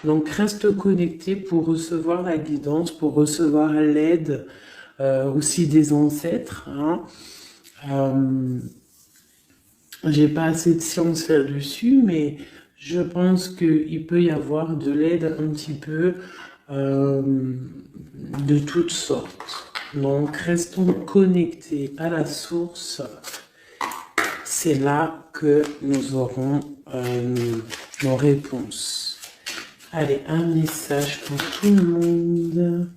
Donc, reste connecté pour recevoir la guidance, pour recevoir l'aide aussi des ancêtres. Hein. J'ai pas assez de science là-dessus, mais je pense qu'il peut y avoir de l'aide un petit peu de toutes sortes. Donc, restons connectés à la source. C'est là que nous aurons nos réponses. Allez, un message pour tout le monde.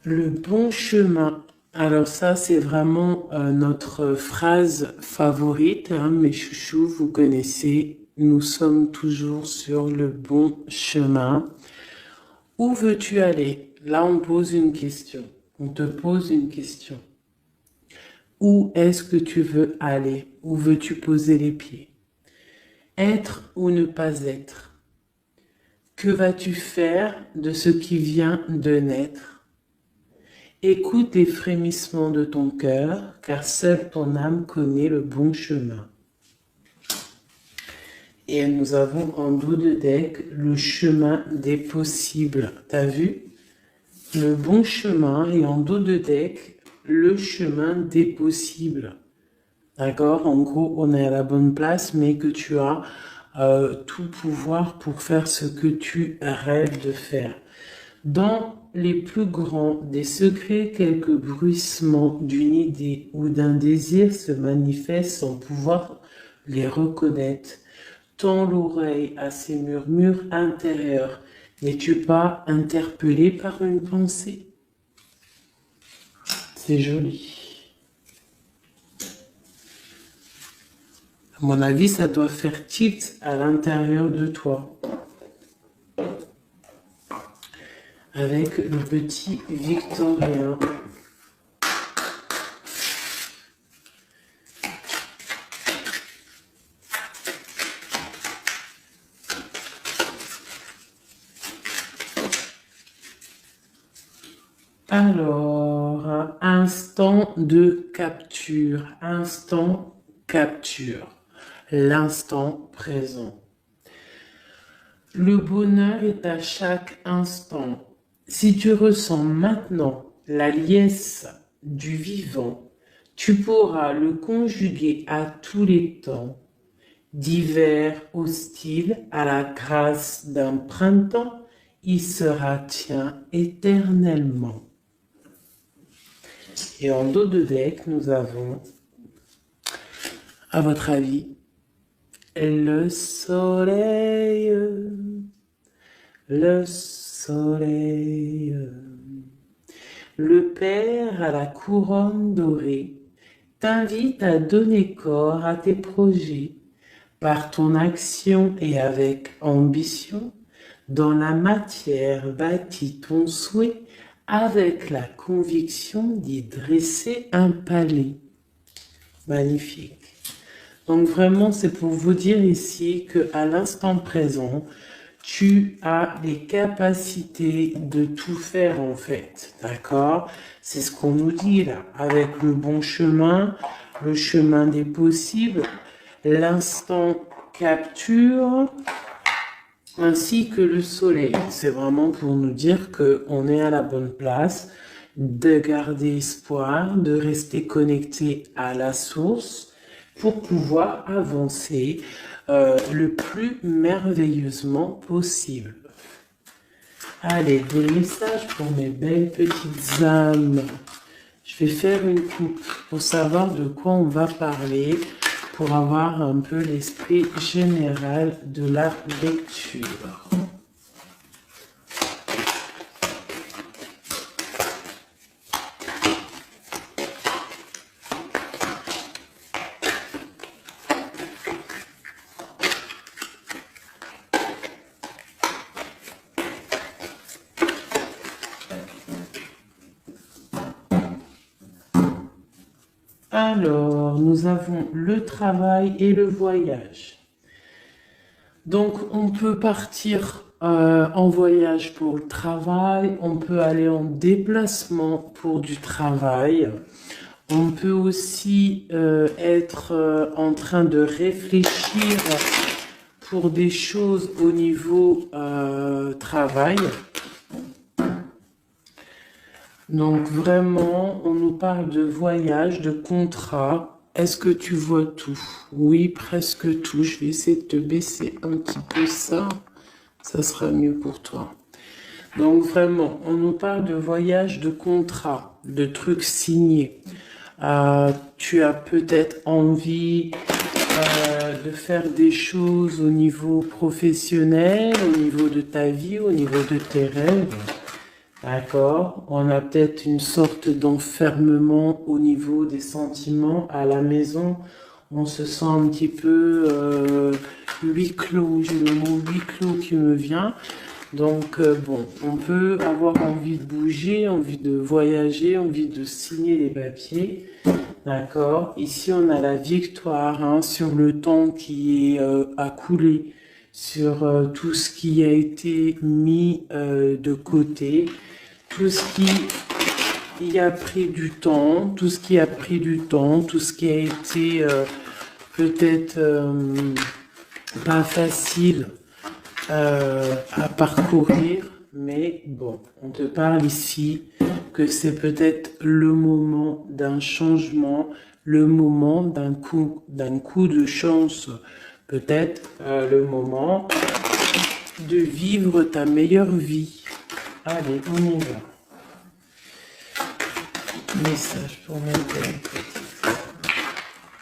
Le bon chemin. Alors ça, c'est vraiment notre phrase favorite, hein, mes chouchous, vous connaissez. Nous sommes toujours sur le bon chemin. Où veux-tu aller? Là, on pose une question. On te pose une question. Où est-ce que tu veux aller? Où veux-tu poser les pieds? Être ou ne pas être? Que vas-tu faire de ce qui vient de naître? Écoute les frémissements de ton cœur, car seule ton âme connaît le bon chemin. Et nous avons en dos de deck le chemin des possibles. T'as vu? Le bon chemin et en dos de deck le chemin des possibles. D'accord? En gros, on est à la bonne place, mais que tu as tout pouvoir pour faire ce que tu rêves de faire. Dans les plus grands des secrets, quelques bruissements d'une idée ou d'un désir se manifestent sans pouvoir les reconnaître. Tends l'oreille à ces murmures intérieurs. N'es-tu pas interpellé par une pensée? C'est joli. À mon avis, ça doit faire tilt à l'intérieur de toi. Avec le petit Victorien. Alors, instant de capture, l'instant présent. Le bonheur est à chaque instant. Si tu ressens maintenant la liesse du vivant, tu pourras le conjuguer à tous les temps, d'hiver hostile à la grâce d'un printemps, il sera tien éternellement. Et en dos de deck, nous avons, à votre avis, le soleil, le soleil. Le Père à la couronne dorée t'invite à donner corps à tes projets par ton action et avec ambition. Dans la matière bâtis ton souhait avec la conviction d'y dresser un palais. Magnifique. Donc vraiment, c'est pour vous dire ici qu'à l'instant présent, tu as les capacités de tout faire en fait. D'accord? C'est ce qu'on nous dit là. Avec le bon chemin, le chemin des possibles, l'instant capture, ainsi que le soleil. C'est vraiment pour nous dire qu'on est à la bonne place, de garder espoir, de rester connecté à la source pour pouvoir avancer le plus merveilleusement possible. Allez, des messages pour mes belles petites âmes. Je vais faire une coupe pour savoir de quoi on va parler, pour avoir un peu l'esprit général de la lecture. Alors, nous avons le travail et le voyage. Donc, on peut partir en voyage pour le travail, on peut aller en déplacement pour du travail, on peut aussi être en train de réfléchir pour des choses au niveau travail. Donc vraiment, on nous parle de voyage, de contrat. Est-ce que tu vois tout? Oui, presque tout. Je vais essayer de te baisser un petit peu ça. Ça sera mieux pour toi. Donc vraiment, on nous parle de voyage, de contrat, de trucs signés. Tu as peut-être envie de faire des choses au niveau professionnel, au niveau de ta vie, au niveau de tes rêves. D'accord? On a peut-être une sorte d'enfermement au niveau des sentiments à la maison. On se sent un petit peu huis clos. J'ai le mot huis clos qui me vient. Donc bon, on peut avoir envie de bouger, envie de voyager, envie de signer les papiers. D'accord? Ici, on a la victoire hein, sur le temps qui est à couler, sur tout ce qui a été mis de côté, tout ce qui a pris du temps, tout ce qui a pris du temps, tout ce qui a été peut-être pas facile à parcourir, mais bon, on te parle ici que c'est peut-être le moment d'un changement, le moment d'un coup de chance, peut-être le moment de vivre ta meilleure vie. Allez, on y va. Message pour mettre.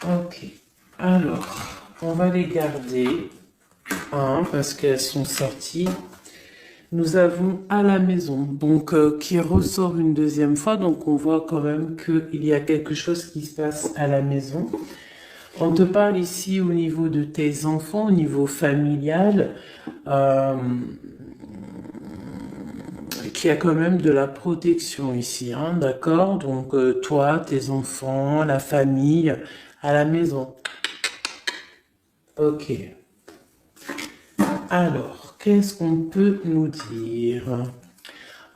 Ok. Alors, on va les garder parce qu'elles sont sorties. Nous avons à la maison, donc qui ressort une deuxième fois, donc on voit quand même qu'il y a quelque chose qui se passe à la maison. On te parle ici au niveau de tes enfants, au niveau familial, qu'il y a quand même de la protection ici, hein, d'accord? Donc toi, tes enfants, la famille, à la maison. Ok. Alors, qu'est-ce qu'on peut nous dire?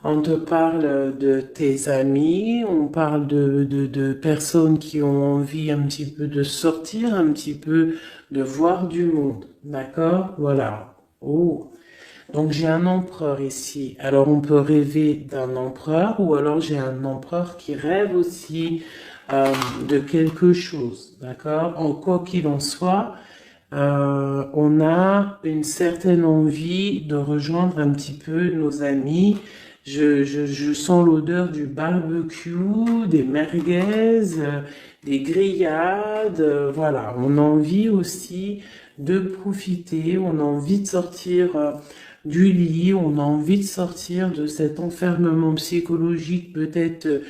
On te parle de tes amis, on parle de personnes qui ont envie un petit peu de sortir, un petit peu de voir du monde. D'accord? Voilà. Oh. Donc j'ai un empereur ici. Alors on peut rêver d'un empereur ou alors j'ai un empereur qui rêve aussi de quelque chose. D'accord? En quoi qu'il en soit, on a une certaine envie de rejoindre un petit peu nos amis. Je sens l'odeur du barbecue, des merguez, des grillades. Voilà, on a envie aussi de profiter, on a envie de sortir du lit, on a envie de sortir de cet enfermement psychologique peut-être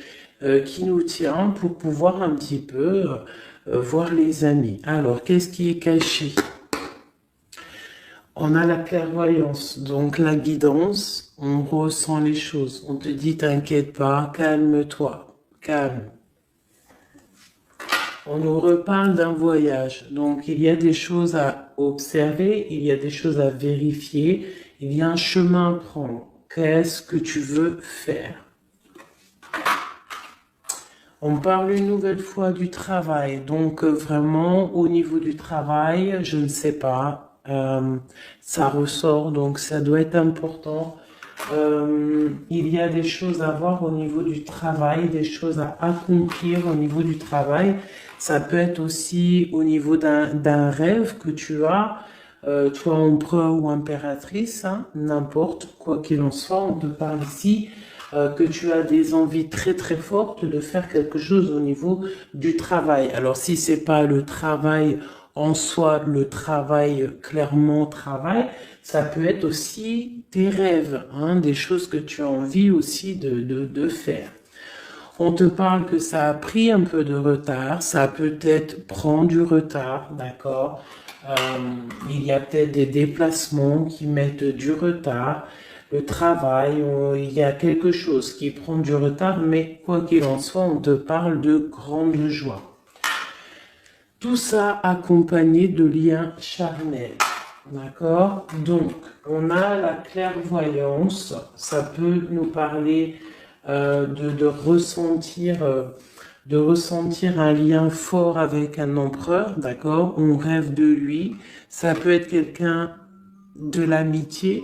qui nous tient pour pouvoir un petit peu voir les amis. Alors, qu'est-ce qui est caché? On a la clairvoyance, donc la guidance, on ressent les choses. On te dit, t'inquiète pas, calme-toi, calme. On nous reparle d'un voyage, donc il y a des choses à observer, il y a des choses à vérifier, il y a un chemin à prendre. Qu'est-ce que tu veux faire? On parle une nouvelle fois du travail, donc vraiment au niveau du travail, je ne sais pas, ça ressort, donc ça doit être important. Il y a des choses à voir au niveau du travail, des choses à accomplir au niveau du travail. Ça peut être aussi au niveau d'un rêve que tu as, toi empereur ou impératrice, hein, n'importe quoi qu'il en soit, on te parle ici que tu as des envies très très fortes de faire quelque chose au niveau du travail. Alors si c'est pas le travail en soi, le travail clairement travail, ça peut être aussi tes rêves, hein, des choses que tu as envie aussi de faire. On te parle que ça a pris un peu de retard, ça peut-être prend du retard, d'accord? Il y a peut-être des déplacements qui mettent du retard. Le travail, il y a quelque chose qui prend du retard, mais quoi qu'il en soit, on te parle de grande joie. Tout ça accompagné de liens charnels. D'accord? Donc, on a la clairvoyance. Ça peut nous parler de ressentir un lien fort avec un empereur. D'accord? On rêve de lui. Ça peut être quelqu'un de l'amitié.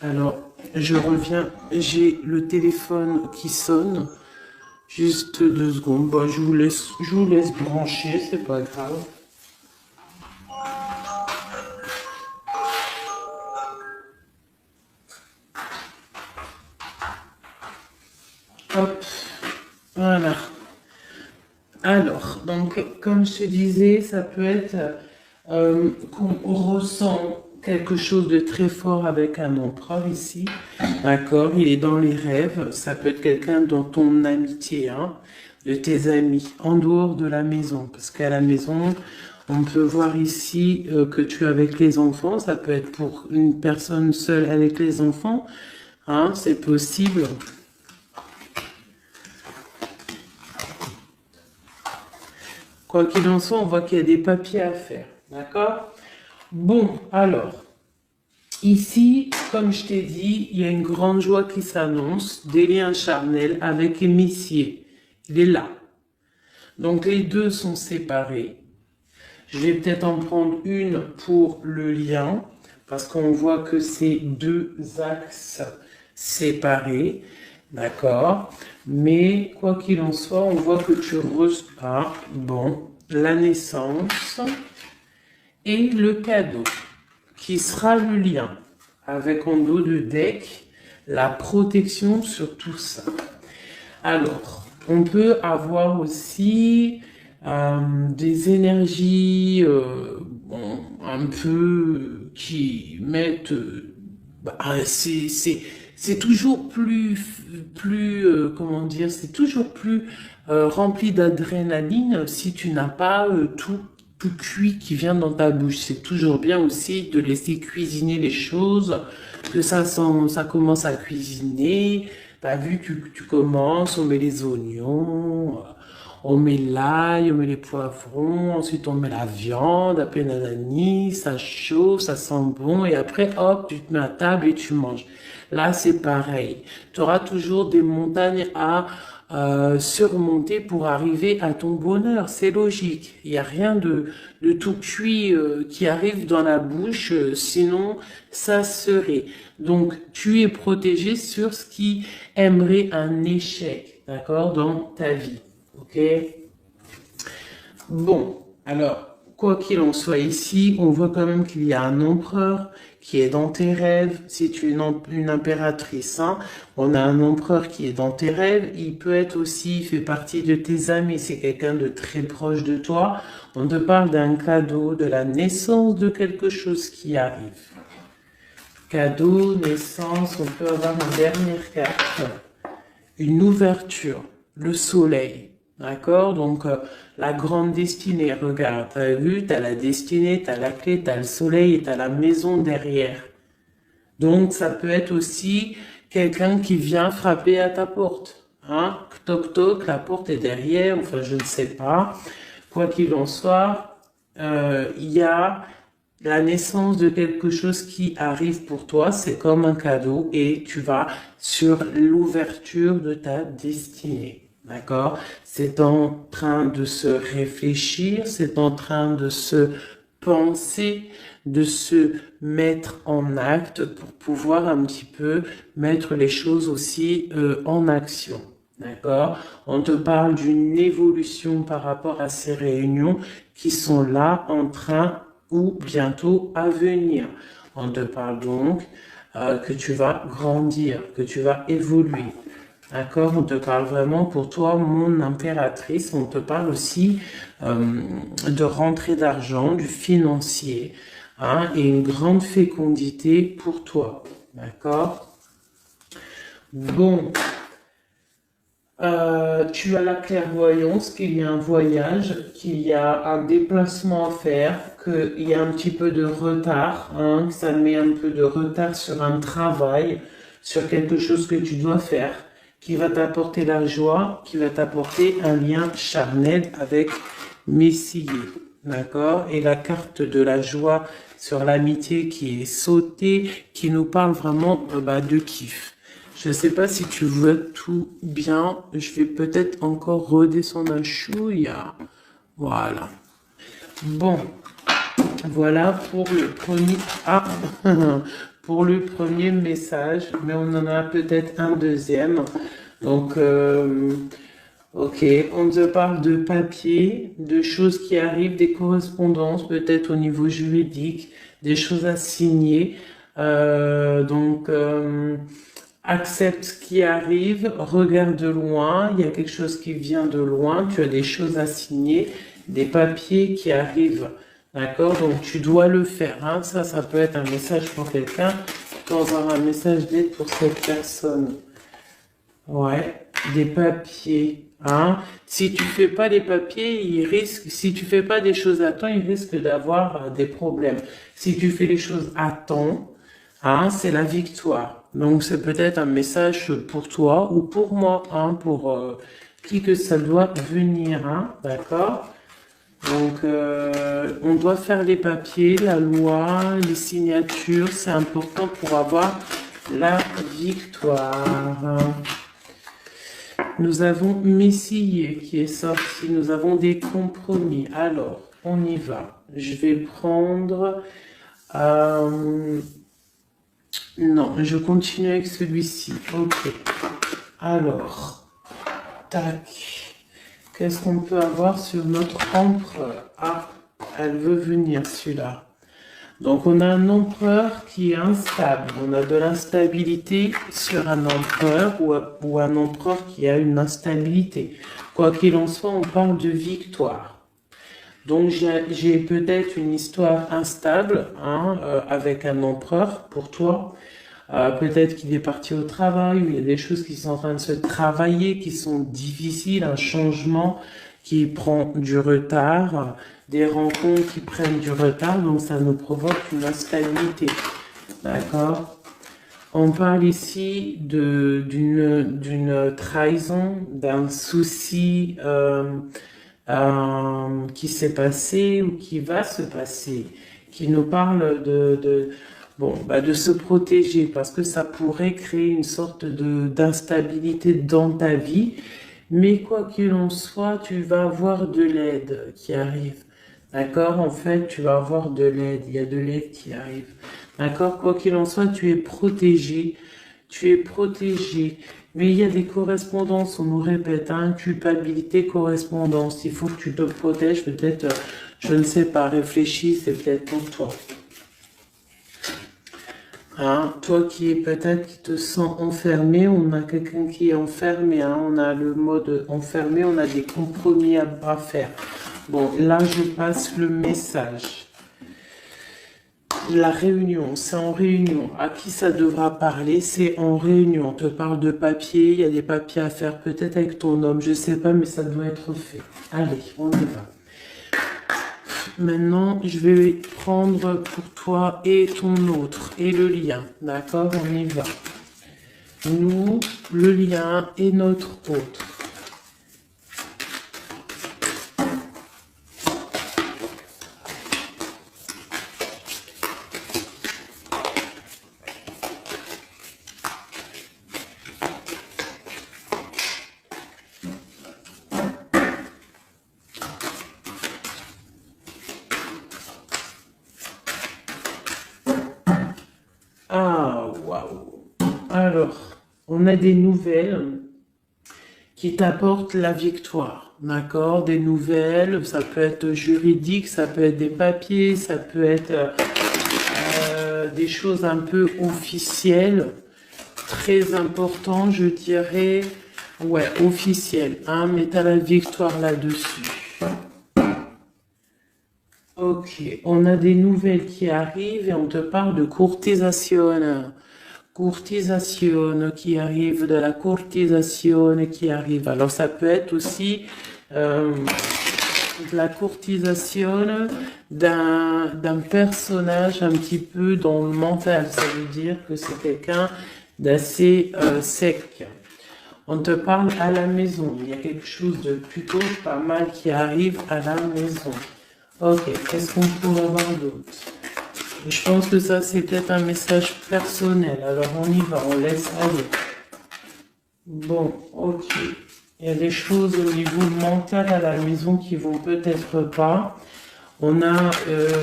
Alors, je reviens, j'ai le téléphone qui sonne. Juste 2 secondes. Bon, je vous laisse brancher, c'est pas grave. Hop, voilà. Alors, donc, comme je te disais, ça peut être qu'on ressent quelque chose de très fort avec un empereur ici, d'accord? Il est dans les rêves, ça peut être quelqu'un dans ton amitié, hein, de tes amis, en dehors de la maison, parce qu'à la maison, on peut voir ici que tu es avec les enfants, ça peut être pour une personne seule avec les enfants, hein, c'est possible. Quoi qu'il en soit, on voit qu'il y a des papiers à faire, d'accord? Bon, alors, ici, comme je t'ai dit, il y a une grande joie qui s'annonce, des liens charnels avec Emissier. Il est là. Donc, les deux sont séparés. Je vais peut-être en prendre une pour le lien, parce qu'on voit que c'est 2 axes séparés, d'accord? Mais, quoi qu'il en soit, on voit que tu repars, bon, la naissance et le cadeau, qui sera le lien, avec en dos de deck, la protection sur tout ça. Alors, on peut avoir aussi des énergies bon, un peu qui mettent... bah, c'est toujours comment dire, c'est toujours plus rempli d'adrénaline si tu n'as pas tout cuit qui vient dans ta bouche. C'est toujours bien aussi de laisser cuisiner les choses, que ça commence à cuisiner. T'as vu, tu commences, on met les oignons, on met l'ail, on met les poivrons, ensuite on met la viande, après nanani, ça chauffe, ça sent bon, et après, hop, tu te mets à table et tu manges. Là, c'est pareil. Tu auras toujours des montagnes à surmonter pour arriver à ton bonheur. C'est logique. Il n'y a rien de tout cuit qui arrive dans la bouche, sinon ça serait. Donc, tu es protégé sur ce qui aimerait un échec, d'accord, dans ta vie. Ok? Bon, alors, quoi qu'il en soit ici, on voit quand même qu'il y a un empereur qui est dans tes rêves. Si tu es une impératrice, hein, on a un empereur qui est dans tes rêves. Il peut être aussi, il fait partie de tes amis. C'est quelqu'un de très proche de toi. On te parle d'un cadeau, de la naissance de quelque chose qui arrive. Cadeau, naissance, on peut avoir une dernière carte. Une ouverture, le soleil. D'accord? Donc, la grande destinée, regarde, t'as vu, t'as la destinée, t'as la clé, t'as le soleil et t'as la maison derrière. Donc, ça peut être aussi quelqu'un qui vient frapper à ta porte. Hein? Toc toc, la porte est derrière, enfin, je ne sais pas. Quoi qu'il en soit, il y a la naissance de quelque chose qui arrive pour toi, c'est comme un cadeau et tu vas sur l'ouverture de ta destinée. D'accord? C'est en train de se réfléchir, c'est en train de se penser, de se mettre en acte pour pouvoir un petit peu mettre les choses aussi en action. D'accord? On te parle d'une évolution par rapport à ces réunions qui sont là en train ou bientôt à venir. On te parle donc que tu vas grandir, que tu vas évoluer. D'accord? On te parle vraiment pour toi, mon impératrice. On te parle aussi de rentrée d'argent, du financier, hein, et une grande fécondité pour toi. D'accord? Bon. Tu as la clairvoyance qu'il y a un voyage, qu'il y a un déplacement à faire, qu'il y a un petit peu de retard, hein, que ça met un peu de retard sur un travail, sur quelque chose que tu dois faire, qui va t'apporter la joie, qui va t'apporter un lien charnel avec Messier. D'accord? Et la carte de la joie sur l'amitié qui est sautée, qui nous parle vraiment de kiff. Je ne sais pas si tu vois tout bien. Je vais peut-être encore redescendre un chouïa. Voilà. Bon. Voilà pour le premier, pour le premier message, mais on en a peut-être un deuxième. Donc, ok, on te parle de papier, de choses qui arrivent, des correspondances, peut-être au niveau juridique, des choses à signer. Accepte ce qui arrive, regarde de loin, il y a quelque chose qui vient de loin, tu as des choses à signer, des papiers qui arrivent. D'accord? Donc tu dois le faire. Hein. Ça peut être un message pour quelqu'un. Tu peux avoir un message d'aide pour cette personne. Ouais, des papiers. Hein. Si tu fais pas les papiers, si tu fais pas des choses à temps, il risque d'avoir des problèmes. Si tu fais les choses à temps, hein, c'est la victoire. Donc c'est peut-être un message pour toi ou pour moi, hein, pour qui que ça doit venir, hein, d'accord? Donc on doit faire les papiers, la loi, les signatures, c'est important pour avoir la victoire. Nous avons Messie qui est sorti, nous avons des compromis. Alors, on y va. Je vais prendre... non, je continue avec celui-ci. Ok. Alors, tac. Qu'est-ce qu'on peut avoir sur notre empereur? Ah, elle veut venir, celui-là. Donc, on a un empereur qui est instable. On a de l'instabilité sur un empereur ou un empereur qui a une instabilité. Quoi qu'il en soit, on parle de victoire. Donc, j'ai peut-être une histoire instable hein, avec un empereur pour toi. Peut-être qu'il est parti au travail, ou il y a des choses qui sont en train de se travailler, qui sont difficiles, un changement qui prend du retard, des rencontres qui prennent du retard, donc ça nous provoque une instabilité. D'accord? On parle ici d'une trahison, d'un souci qui s'est passé ou qui va se passer, qui nous parle de se protéger parce que ça pourrait créer une sorte d'instabilité dans ta vie. Mais quoi qu'il en soit, tu vas avoir de l'aide qui arrive. D'accord? En fait, tu vas avoir de l'aide. Il y a de l'aide qui arrive. D'accord? Quoi qu'il en soit, tu es protégé. Tu es protégé. Mais il y a des correspondances, on nous répète, hein, culpabilité, correspondance. Il faut que tu te protèges. Peut-être, je ne sais pas, réfléchis, c'est peut-être pour toi. Hein, toi qui est peut-être qui te sens enfermé, on a quelqu'un qui est enfermé, hein, on a le mode enfermé, on a des compromis à faire. Bon, là je passe le message. La réunion, c'est en réunion. À qui ça devra parler? C'est en réunion. On te parle de papier, il y a des papiers à faire peut-être avec ton homme, je sais pas, mais ça doit être fait. Allez, on y va. Maintenant, je vais prendre pour toi et ton autre, et le lien. D'accord? On y va. Nous, le lien et notre autre. Ah, waouh. Alors, on a des nouvelles qui t'apportent la victoire. D'accord? Des nouvelles, ça peut être juridique, ça peut être des papiers, ça peut être des choses un peu officielles, très important, je dirais. Ouais, officielles, hein, mais t'as la victoire là-dessus. Ok, on a des nouvelles qui arrivent et on te parle de courtisation. Courtisation qui arrive, de la courtisation qui arrive. Alors ça peut être aussi de la courtisation d'un personnage un petit peu dans le mental. Ça veut dire que c'est quelqu'un d'assez sec. On te parle à la maison. Il y a quelque chose de plutôt pas mal qui arrive à la maison. Ok, qu'est-ce qu'on pourrait avoir d'autre? Je pense que ça, c'est peut-être un message personnel. Alors, on y va, on laisse aller. Bon, ok. Il y a des choses au niveau mental à la maison qui vont peut-être pas. On a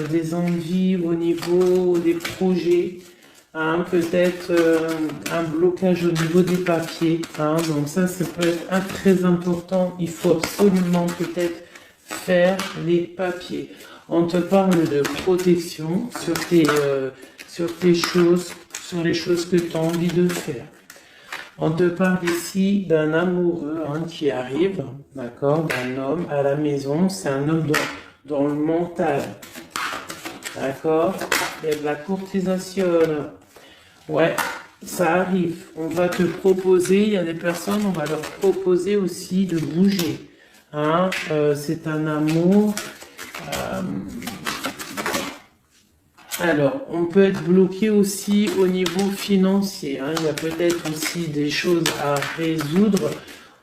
des envies au niveau des projets, hein, peut-être un blocage au niveau des papiers. Hein, donc ça peut être très important. Il faut absolument peut-être faire les papiers. On te parle de protection sur tes choses, sur les choses que tu as envie de faire. On te parle ici d'un amoureux qui arrive, d'accord, d'un homme à la maison. C'est un homme dans le mental, d'accord. Il y a de la courtisation. Ouais, ça arrive. On va te proposer, il y a des personnes, on va leur proposer aussi de bouger. Hein, c'est un amour. Alors, on peut être bloqué aussi au niveau financier. Hein. Il y a peut-être aussi des choses à résoudre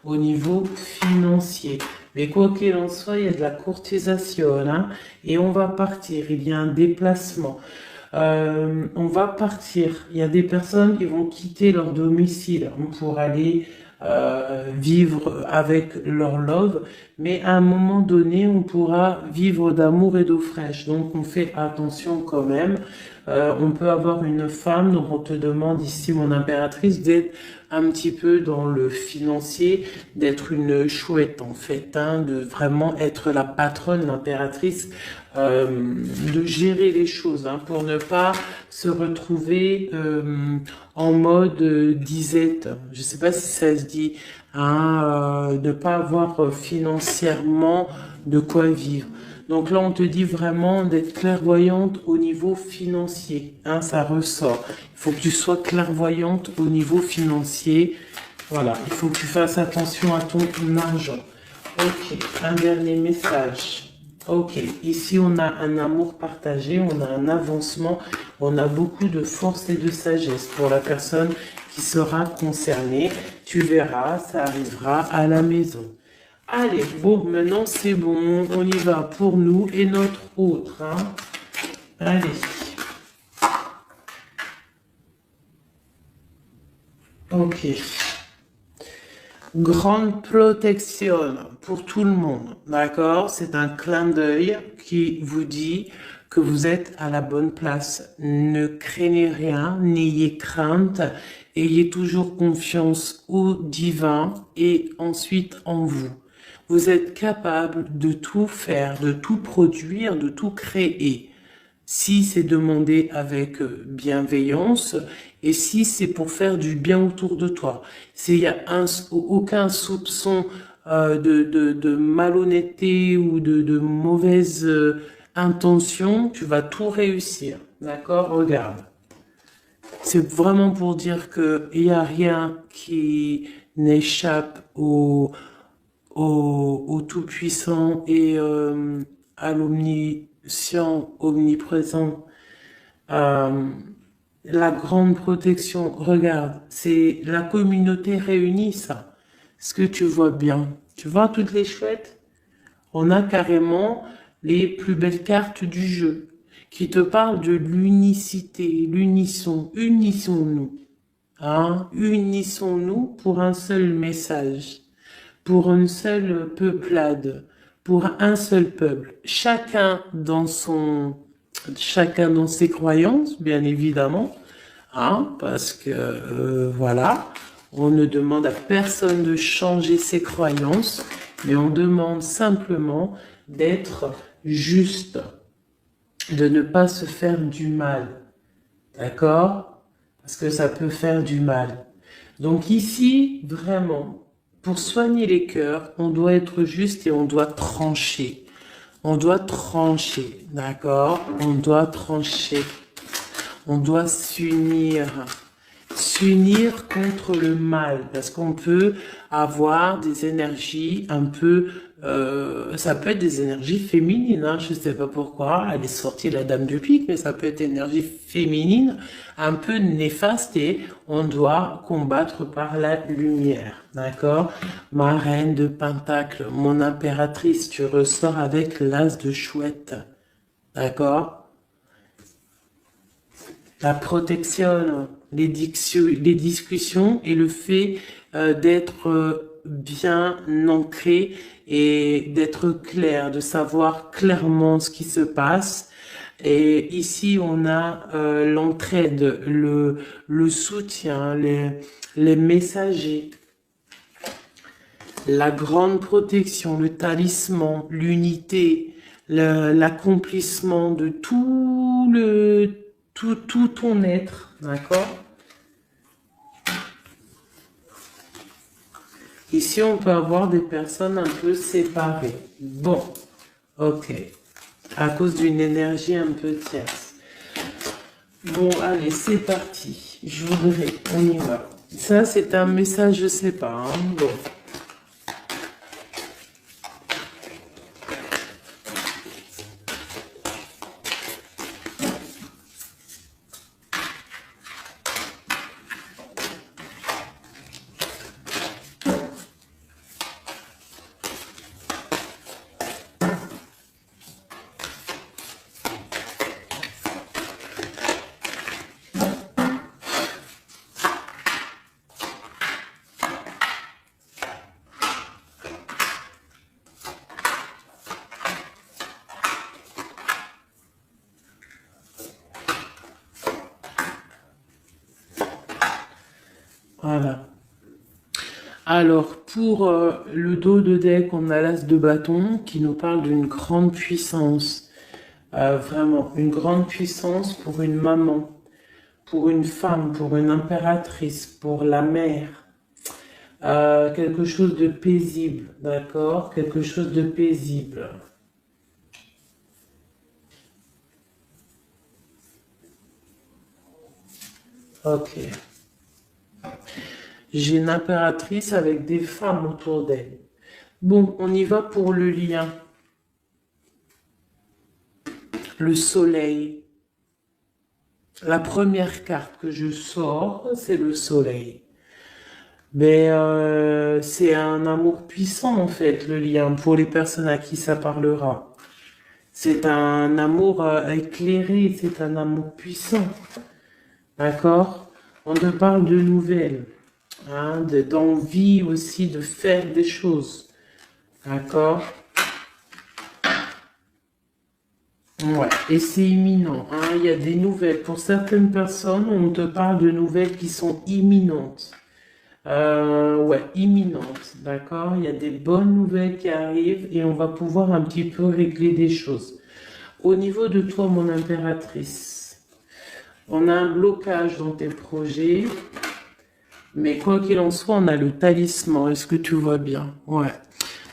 au niveau financier. Mais quoi qu'il en soit, il y a de la courtisation. Hein, et on va partir. Il y a un déplacement. On va partir. Il y a des personnes qui vont quitter leur domicile pour aller vivre avec leur love, mais à un moment donné, on pourra vivre d'amour et d'eau fraîche. Donc, on fait attention quand même. On peut avoir une femme, donc on te demande ici, mon impératrice, d'être un petit peu dans le financier, d'être une chouette en fait, hein, de vraiment être la patronne, l'impératrice, de gérer les choses, hein, pour ne pas se retrouver en mode disette. Je sais pas si ça se dit, hein, ne pas avoir financièrement de quoi vivre. Donc là, on te dit vraiment d'être clairvoyante au niveau financier. Hein, ça ressort. Il faut que tu sois clairvoyante au niveau financier. Voilà, il faut que tu fasses attention à ton argent. Ok, un dernier message. Ok, ici on a un amour partagé, on a un avancement, on a beaucoup de force et de sagesse pour la personne qui sera concernée. Tu verras, ça arrivera à la maison. Allez, bon, maintenant c'est bon, on y va pour nous et notre autre. Hein. Allez. Ok. Grande protection pour tout le monde, d'accord? C'est un clin d'œil qui vous dit que vous êtes à la bonne place. Ne craignez rien, n'ayez crainte, ayez toujours confiance au divin et ensuite en vous. Vous êtes capable de tout faire, de tout produire, de tout créer. Si c'est demandé avec bienveillance et si c'est pour faire du bien autour de toi. S'il y a aucun soupçon de malhonnêteté ou de mauvaise intention, tu vas tout réussir. D'accord? Regarde. C'est vraiment pour dire que il n'y a rien qui n'échappe au Tout-Puissant et à l'omniscient, omniprésent, la grande protection. Regarde, c'est la communauté réunie, ça. Est-ce que tu vois bien? Tu vois toutes les chouettes? On a carrément les plus belles cartes du jeu qui te parlent de l'unicité, l'unisson. Unissons-nous. Hein? Unissons-nous pour un seul message, pour une seule peuplade, pour un seul peuple. Chacun dans ses croyances, bien évidemment, hein, parce que voilà, on ne demande à personne de changer ses croyances, mais on demande simplement d'être juste, de ne pas se faire du mal, d'accord? Parce que ça peut faire du mal. Donc ici, vraiment, pour soigner les cœurs, on doit être juste et on doit trancher. On doit trancher, d'accord? On doit trancher. On doit s'unir. S'unir contre le mal. Parce qu'on peut avoir des énergies un peu... ça peut être des énergies féminines. Hein, je ne sais pas pourquoi. Elle est sortie la dame du pique, mais ça peut être énergie féminine un peu néfaste et on doit combattre par la lumière. D'accord? Ma reine de Pentacle, mon impératrice, tu ressors avec l'as de chouette. D'accord? La protection, les discussions et le fait d'être bien ancré et d'être clair, de savoir clairement ce qui se passe. Et ici, on a l'entraide, le soutien, les messagers, la grande protection, le talisman, l'unité, l'accomplissement de tout ton être, d'accord? Ici, on peut avoir des personnes un peu séparées. Bon, ok. À cause d'une énergie un peu tierce. Bon, allez, c'est parti. Je voudrais, on y va. Ça, c'est un message, je sais pas. Hein. Bon. Voilà. Alors, pour le dos de deck, on a l'as de bâton qui nous parle d'une grande puissance. Vraiment, une grande puissance pour une maman, pour une femme, pour une impératrice, pour la mère. Quelque chose de paisible, d'accord? Quelque chose de paisible. Ok. J'ai une impératrice avec des femmes autour d'elle. Bon, on y va pour le lien. Le soleil. La première carte que je sors, c'est le soleil. Mais c'est un amour puissant en fait, le lien, pour les personnes à qui ça parlera. C'est un amour éclairé, c'est un amour puissant. D'accord? On te parle de nouvelles, hein, d'envie aussi de faire des choses. D'accord? Ouais, et c'est imminent, hein, il y a des nouvelles. Pour certaines personnes, on te parle de nouvelles qui sont imminentes. Ouais, imminentes, d'accord? Il y a des bonnes nouvelles qui arrivent et on va pouvoir un petit peu régler des choses. Au niveau de toi, mon impératrice, on a un blocage dans tes projets, mais quoi qu'il en soit, on a le talisman. Est-ce que tu vois bien? Ouais.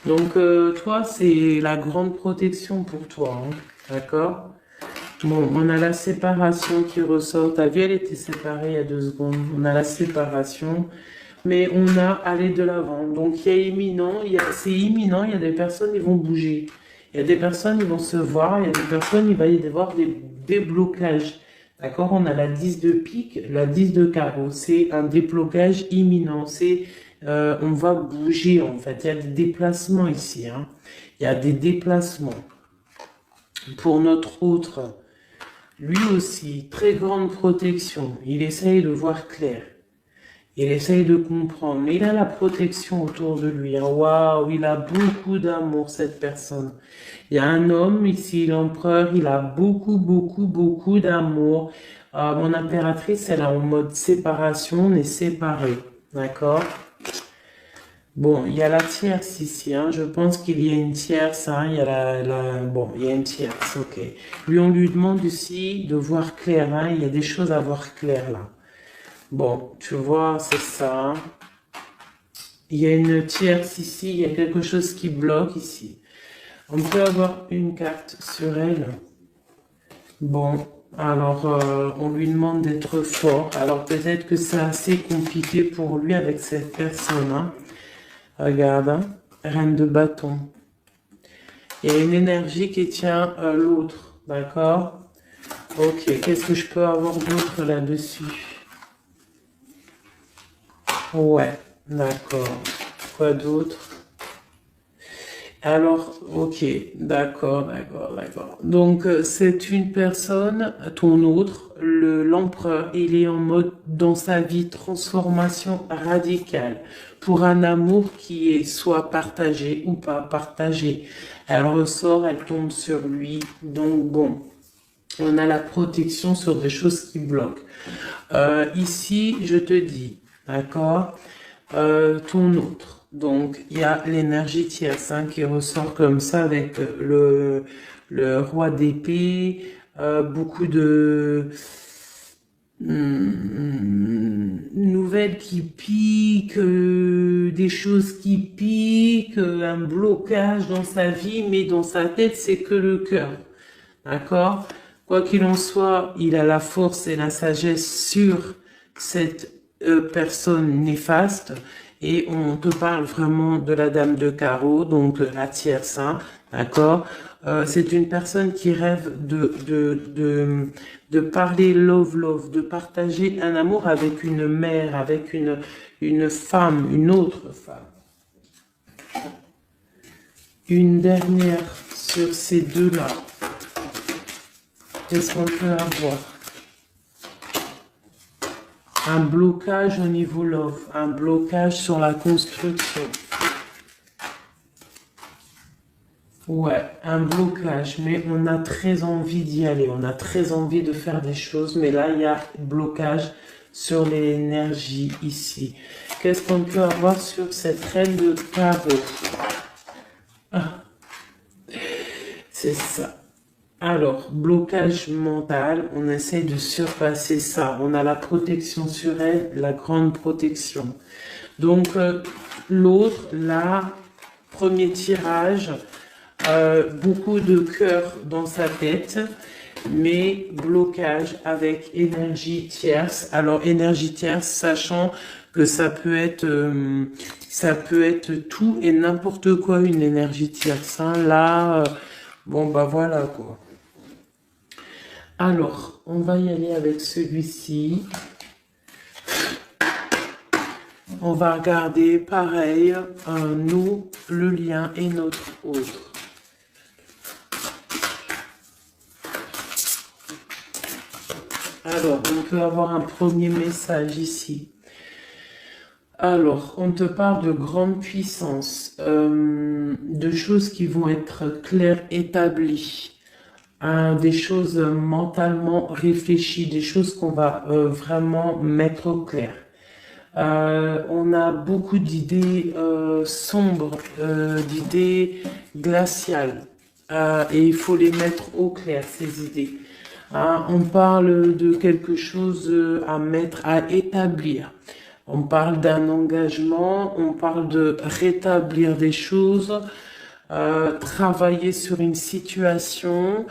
Donc, toi, c'est la grande protection pour toi, hein, d'accord? Bon, on a la séparation qui ressort. Ta vie, elle était séparée il y a 2 secondes. On a la séparation, mais on a aller de l'avant. Donc, il y a imminent, c'est imminent, il y a des personnes qui vont bouger. Il y a des personnes qui vont se voir, il y a des personnes, il va y avoir des déblocages. D'accord? On a la 10 de pique, la 10 de carreau. C'est un déblocage imminent. On va bouger, en fait. Il y a des déplacements ici, hein. Il y a des déplacements. Pour notre autre, lui aussi, très grande protection. Il essaye de voir clair. Il essaye de comprendre. Mais il a la protection autour de lui. Hein. Waouh, il a beaucoup d'amour, cette personne. Il y a un homme ici, l'empereur, il a beaucoup, beaucoup, beaucoup d'amour. Mon impératrice, elle est en mode séparation, on est séparés. D'accord? Bon, il y a la tierce ici, hein. Je pense qu'il y a une tierce, hein. Il y a bon, il y a une tierce, ok. Lui, on lui demande aussi de voir clair, hein. Il y a des choses à voir clair, là. Bon, tu vois, c'est ça. Il y a une tierce ici, il y a quelque chose qui bloque ici. On peut avoir une carte sur elle. Bon, alors on lui demande d'être fort. Alors peut-être que c'est assez compliqué pour lui avec cette personne, hein. Regarde, hein. Reine de bâton. Il y a une énergie qui tient l'autre, d'accord? Ok, qu'est-ce que je peux avoir d'autre là-dessus? Ouais, d'accord. Quoi d'autre? Alors, ok, d'accord, d'accord, d'accord. Donc, c'est une personne, ton autre, l'empereur, il est en mode dans sa vie transformation radicale pour un amour qui est soit partagé ou pas partagé. Elle ressort, elle tombe sur lui. Donc, bon, on a la protection sur des choses qui bloquent. Ici, je te dis, d'accord, ton autre. Donc, il y a l'énergie tierce hein, qui ressort comme ça avec le roi d'épée, beaucoup de nouvelles qui piquent, des choses qui piquent, un blocage dans sa vie, mais dans sa tête, c'est que le cœur. D'accord? Quoi qu'il en soit, il a la force et la sagesse sur cette personne néfaste et on te parle vraiment de la dame de carreau, donc la tierce, hein, d'accord? C'est une personne qui rêve de parler love, de partager un amour avec une mère, avec une femme, une autre femme. Une dernière sur ces deux-là. Qu'est-ce qu'on peut avoir? Un blocage au niveau love, un blocage sur la construction. Ouais, un blocage, mais on a très envie d'y aller, on a très envie de faire des choses, mais là, il y a blocage sur l'énergie ici. Qu'est-ce qu'on peut avoir sur cette reine de carreau? Ah, c'est ça. Alors, blocage mental, on essaie de surpasser ça. On a la protection sur elle, la grande protection. Donc, l'autre, là, premier tirage, beaucoup de cœur dans sa tête, mais blocage avec énergie tierce. Alors, énergie tierce, sachant que ça peut être tout et n'importe quoi, une énergie tierce. Hein. Là, bon, bah voilà quoi. Alors, on va y aller avec celui-ci. On va regarder, pareil, nous, le lien et notre autre. Alors, on peut avoir un premier message ici. Alors, on te parle de grande puissance, de choses qui vont être claires, établies. Des choses mentalement réfléchies, des choses qu'on va vraiment mettre au clair. On a beaucoup d'idées sombres, d'idées glaciales, et il faut les mettre au clair, ces idées. On parle de quelque chose à mettre, à établir. On parle d'un engagement, on parle de rétablir des choses, travailler sur une situation,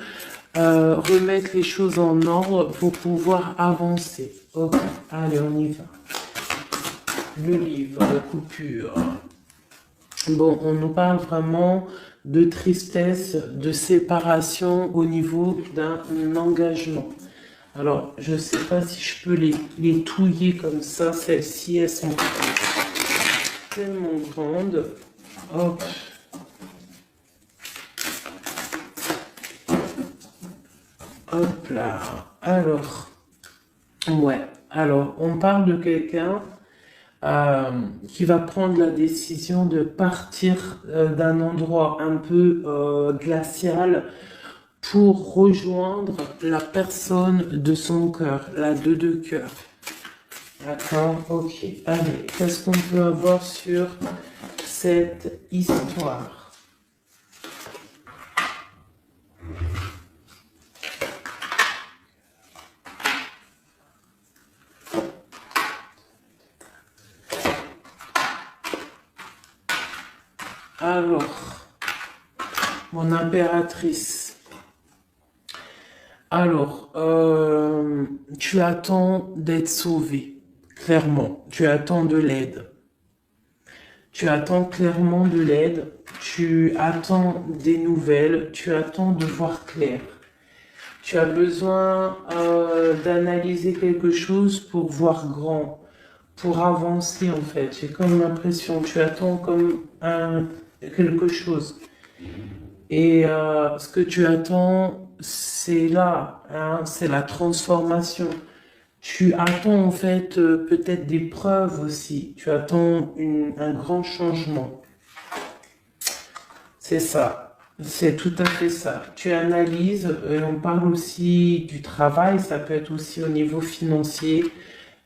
remettre les choses en ordre pour pouvoir avancer. Ok, allez, on y va. Le livre de coupure. Bon, on nous parle vraiment de tristesse, de séparation au niveau d'un engagement. Alors, je ne sais pas si je peux les touiller comme ça. Celles-ci, elles sont tellement grandes. Hop. Hop là. Alors, ouais. Alors, on parle de quelqu'un qui va prendre la décision de partir d'un endroit un peu glacial pour rejoindre la personne de son cœur, la deux de cœur. D'accord, ok. Allez, qu'est-ce qu'on peut avoir sur cette histoire? Alors, mon impératrice. Alors, tu attends d'être sauvé, clairement. Tu attends de l'aide. Tu attends clairement de l'aide. Tu attends des nouvelles. Tu attends de voir clair. Tu as besoin d'analyser quelque chose pour voir grand, pour avancer en fait. J'ai comme l'impression, tu attends comme quelque chose. Et ce que tu attends, c'est là, hein, c'est la transformation. Tu attends en fait peut-être des preuves aussi. Tu attends un grand changement. C'est ça. C'est tout à fait ça. Tu analyses, on parle aussi du travail, ça peut être aussi au niveau financier,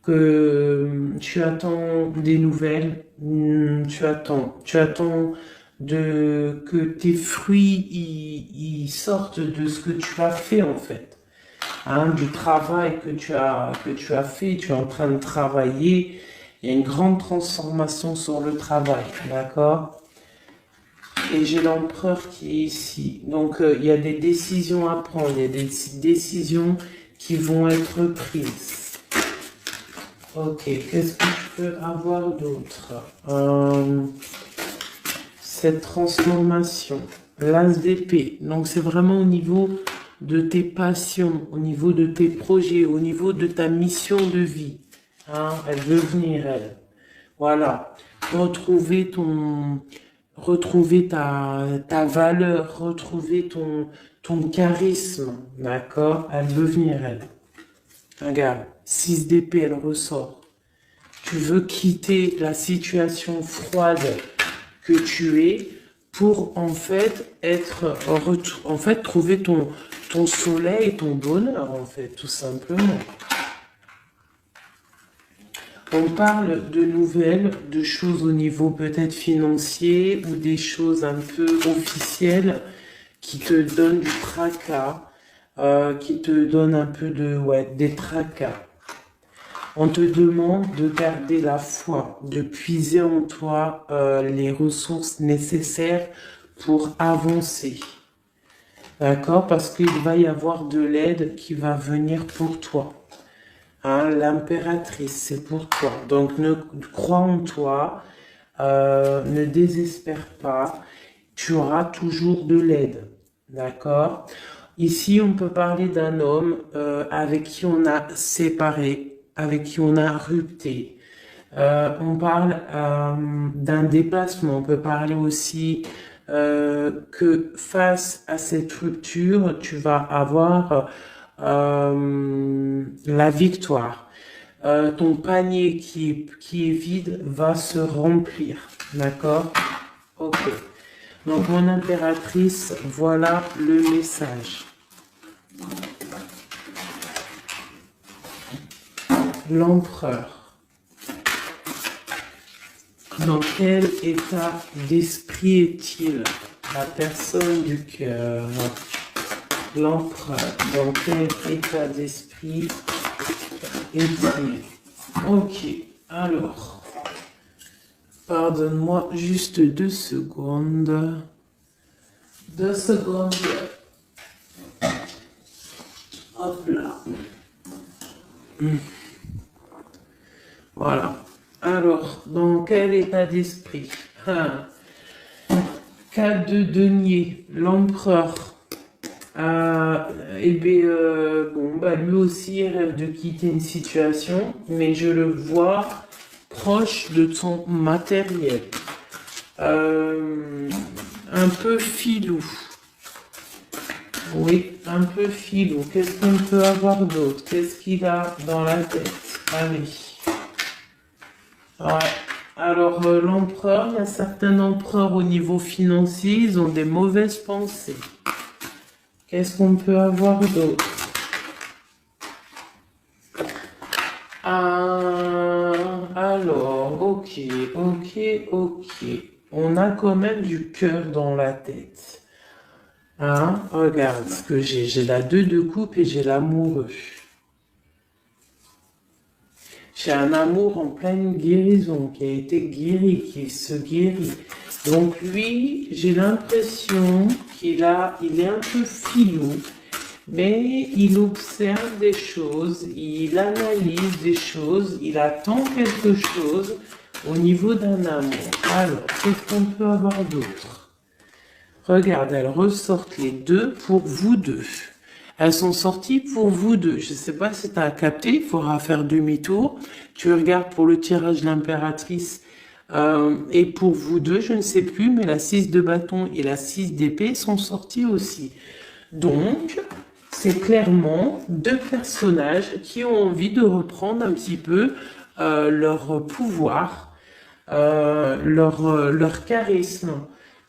que tu attends des nouvelles, tu attends que tes fruits ils sortent de ce que tu as fait en fait, hein, du travail que tu as fait, tu es en train de travailler. Il y a une grande transformation sur le travail, d'accord? Et j'ai l'empereur qui est ici. Donc, il y a des décisions à prendre, il y a des décisions qui vont être prises. Ok, qu'est-ce que je peux avoir d'autre? Cette transformation, l'as d'épée. Donc, c'est vraiment au niveau de tes passions, au niveau de tes projets, au niveau de ta mission de vie. Hein, elle veut venir, elle. Voilà. Retrouver ta valeur, retrouver ton charisme, d'accord? Elle veut venir, elle. Regarde, 6 d'épée, elle ressort. Tu veux quitter la situation froide que tu es pour en fait trouver ton soleil, ton bonheur, en fait, tout simplement. On parle de nouvelles, de choses au niveau peut-être financier ou des choses un peu officielles qui te donnent du tracas, qui te donnent un peu des tracas. On te demande de garder la foi, de puiser en toi les ressources nécessaires pour avancer. D'accord? Parce qu'il va y avoir de l'aide qui va venir pour toi. Hein, l'impératrice, c'est pour toi. Donc, crois en toi, ne désespère pas. Tu auras toujours de l'aide. D'accord? Ici, on peut parler d'un homme avec qui on a séparé, avec qui on a rupté. On parle d'un déplacement. On peut parler aussi que face à cette rupture, tu vas avoir la victoire. Ton panier qui est vide va se remplir. D'accord? Ok. Donc, mon impératrice, voilà le message. L'empereur. Dans quel état d'esprit est-il? La personne du cœur. L'empereur. Dans quel état d'esprit est-il? Ok. Alors, pardonne-moi juste 2 secondes. 2 secondes. Hop là. Voilà. Alors, dans quel état d'esprit? 4 de denier, l'empereur. Lui aussi il rêve de quitter une situation, mais je le vois proche de son matériel. Un peu filou. Oui, un peu filou. Qu'est-ce qu'on peut avoir d'autre? Qu'est-ce qu'il a dans la tête? Allez. Ouais. Alors, l'empereur, il y a certains empereurs au niveau financier, ils ont des mauvaises pensées. Qu'est-ce qu'on peut avoir d'autre? Alors, ok. On a quand même du cœur dans la tête. Hein? Regarde ce que j'ai. J'ai la 2 de coupe et j'ai l'amoureux. J'ai un amour en pleine guérison, qui a été guéri, qui se guérit. Donc lui, j'ai l'impression il est un peu filou, mais il observe des choses, il analyse des choses, il attend quelque chose au niveau d'un amour. Alors, qu'est-ce qu'on peut avoir d'autre? Regarde, elles ressortent les 2 pour vous deux. Elles sont sorties pour vous deux. Je ne sais pas si tu as capté, il faudra faire demi-tour. Tu regardes pour le tirage de l'impératrice Et pour vous deux, je ne sais plus, mais la 6 de bâton et la 6 d'épée sont sortis aussi. Donc, c'est clairement deux personnages qui ont envie de reprendre un petit peu leur pouvoir, leur charisme.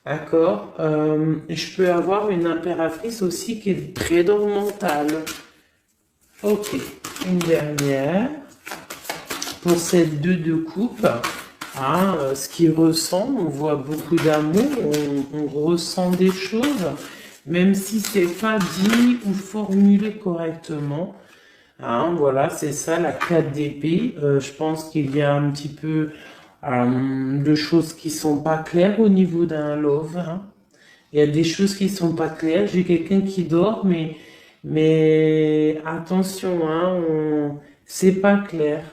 D'accord. Je peux avoir une impératrice aussi qui est très mentale. Ok, une dernière pour cette 2 de coupe. Hein, ce qu'il ressent, on voit beaucoup d'amour, on ressent des choses, même si c'est pas dit ou formulé correctement. Hein, voilà, c'est ça la 4 d'épée. Je pense qu'il y a un petit peu de choses qui sont pas claires au niveau d'un love. Hein. Il y a des choses qui sont pas claires. J'ai quelqu'un qui dort, mais attention, hein, c'est pas clair.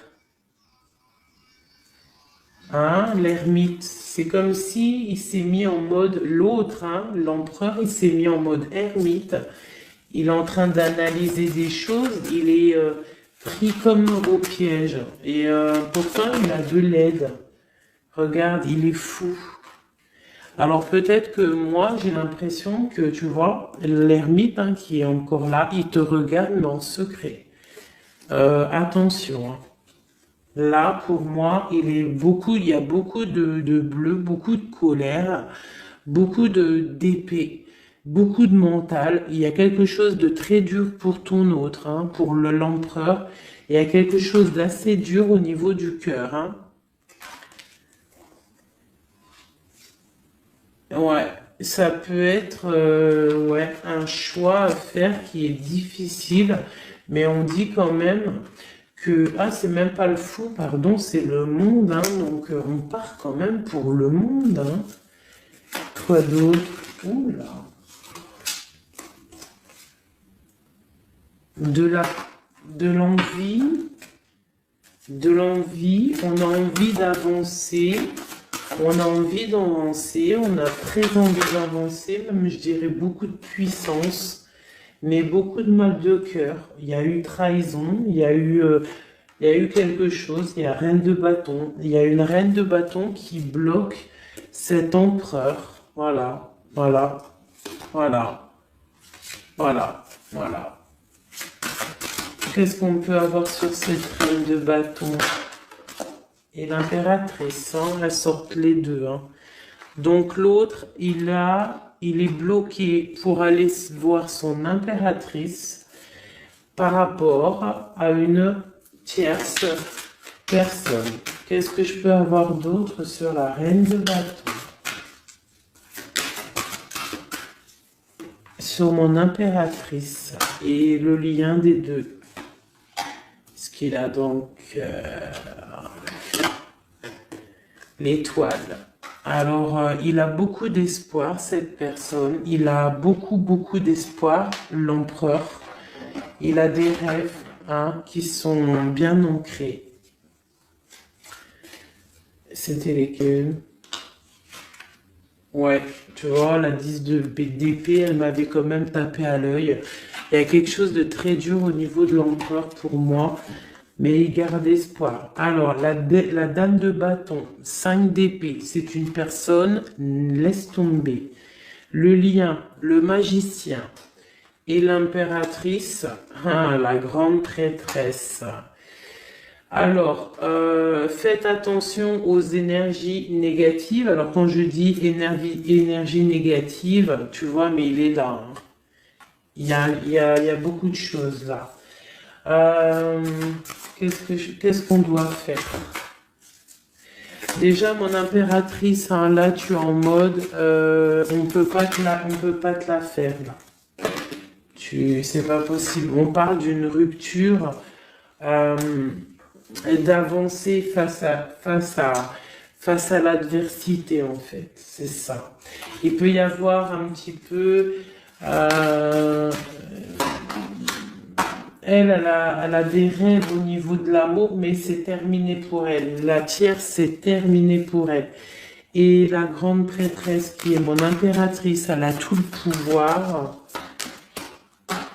Hein, l'ermite, c'est comme si il s'est mis en mode l'autre, hein, l'empereur, il s'est mis en mode ermite. Il est en train d'analyser des choses. Il est pris comme au piège. Et pourtant, il a de l'aide. Regarde, il est fou. Alors peut-être que moi, j'ai l'impression que, tu vois, l'ermite hein, qui est encore là, il te regarde mais en secret. Attention. Hein. Là, pour moi, il y a beaucoup de bleu, beaucoup de colère, beaucoup d'épée, beaucoup de mental. Il y a quelque chose de très dur pour ton autre, hein, pour l'empereur. Il y a quelque chose d'assez dur au niveau du cœur. Hein. Ouais, ça peut être ouais, un choix à faire qui est difficile, mais on dit quand même que, ah, c'est même pas le fou, pardon, c'est le monde, hein, donc on part quand même pour le monde. Hein. Quoi d'autre? Oula. De la, de l'envie, on a envie d'avancer. On a envie d'avancer, on a très envie d'avancer, même je dirais beaucoup de puissance, mais beaucoup de mal de cœur. Il y a eu trahison, il y a eu quelque chose, il y a reine de bâton. Il y a une reine de bâton qui bloque cet empereur. Voilà, voilà, voilà, voilà, voilà. Qu'est-ce qu'on peut avoir sur cette reine de bâton? Et l'impératrice, hein, elles sortent les deux. Hein. Donc l'autre, il est bloqué pour aller voir son impératrice par rapport à une tierce personne. Qu'est-ce que je peux avoir d'autre sur la reine de bâton? Sur mon impératrice et le lien des deux. Ce qu'il a donc l'étoile. Alors, il a beaucoup d'espoir, cette personne. Il a beaucoup d'espoir, l'empereur. Il a des rêves hein, qui sont bien ancrés. C'était lesquels? Ouais, tu vois, la 10 d'épée, elle m'avait quand même tapé à l'œil. Il y a quelque chose de très dur au niveau de l'empereur pour moi. Mais il garde espoir. Alors, la dame de bâton, 5 d'épée, c'est une personne, laisse tomber. Le lien, le magicien et l'impératrice, hein, la grande traîtresse. Alors, faites attention aux énergies négatives. Alors, quand je dis énergie négative, tu vois, mais il est là. Hein. Il y a beaucoup de choses là. Qu'est-ce qu'on doit faire? Déjà, mon impératrice, hein, là, tu es en mode, on peut pas te la faire, là. C'est pas possible. On parle d'une rupture, et d'avancer face à l'adversité, en fait. C'est ça. Il peut y avoir un petit peu, elle a des rêves au niveau de l'amour, mais c'est terminé pour elle. La tierce, c'est terminé pour elle. Et la grande prêtresse, qui est mon impératrice, elle a tout le pouvoir.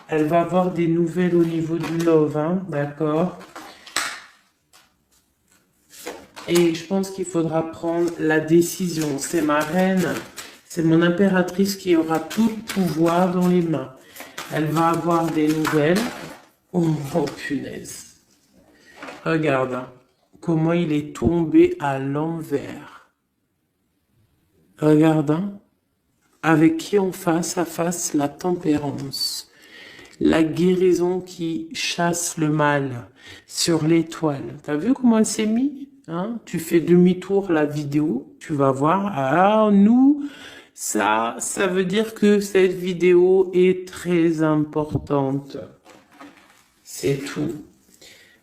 Elle va avoir des nouvelles au niveau du love, hein, d'accord? Et je pense qu'il faudra prendre la décision. C'est ma reine, c'est mon impératrice qui aura tout le pouvoir dans les mains. Elle va avoir des nouvelles. Oh, oh punaise. Regarde hein, comment il est tombé à l'envers. Regarde, hein, avec qui on face à face la tempérance. La guérison qui chasse le mal sur l'étoile. T'as vu comment elle s'est mise hein? Tu fais demi-tour la vidéo, tu vas voir. Alors nous, ça veut dire que cette vidéo est très importante. C'est tout.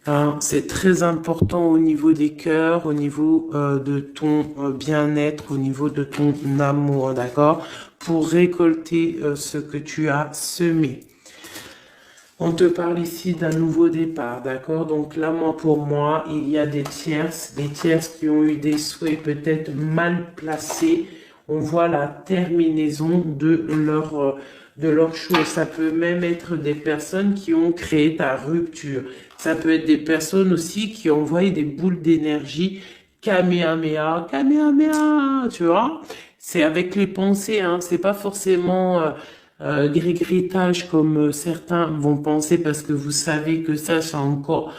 Hein, c'est très important au niveau des cœurs, au niveau de ton bien-être, au niveau de ton amour, d'accord? Pour récolter ce que tu as semé. On te parle ici d'un nouveau départ, d'accord? Donc là, pour moi, il y a des tierces qui ont eu des souhaits peut-être mal placés. On voit la terminaison de leur chose. Ça peut même être des personnes qui ont créé ta rupture. Ça peut être des personnes aussi qui ont envoyé des boules d'énergie. Kamehameha, Kamehameha, tu vois? C'est avec les pensées, hein. C'est pas forcément grigritage comme certains vont penser parce que vous savez que ça c'est encore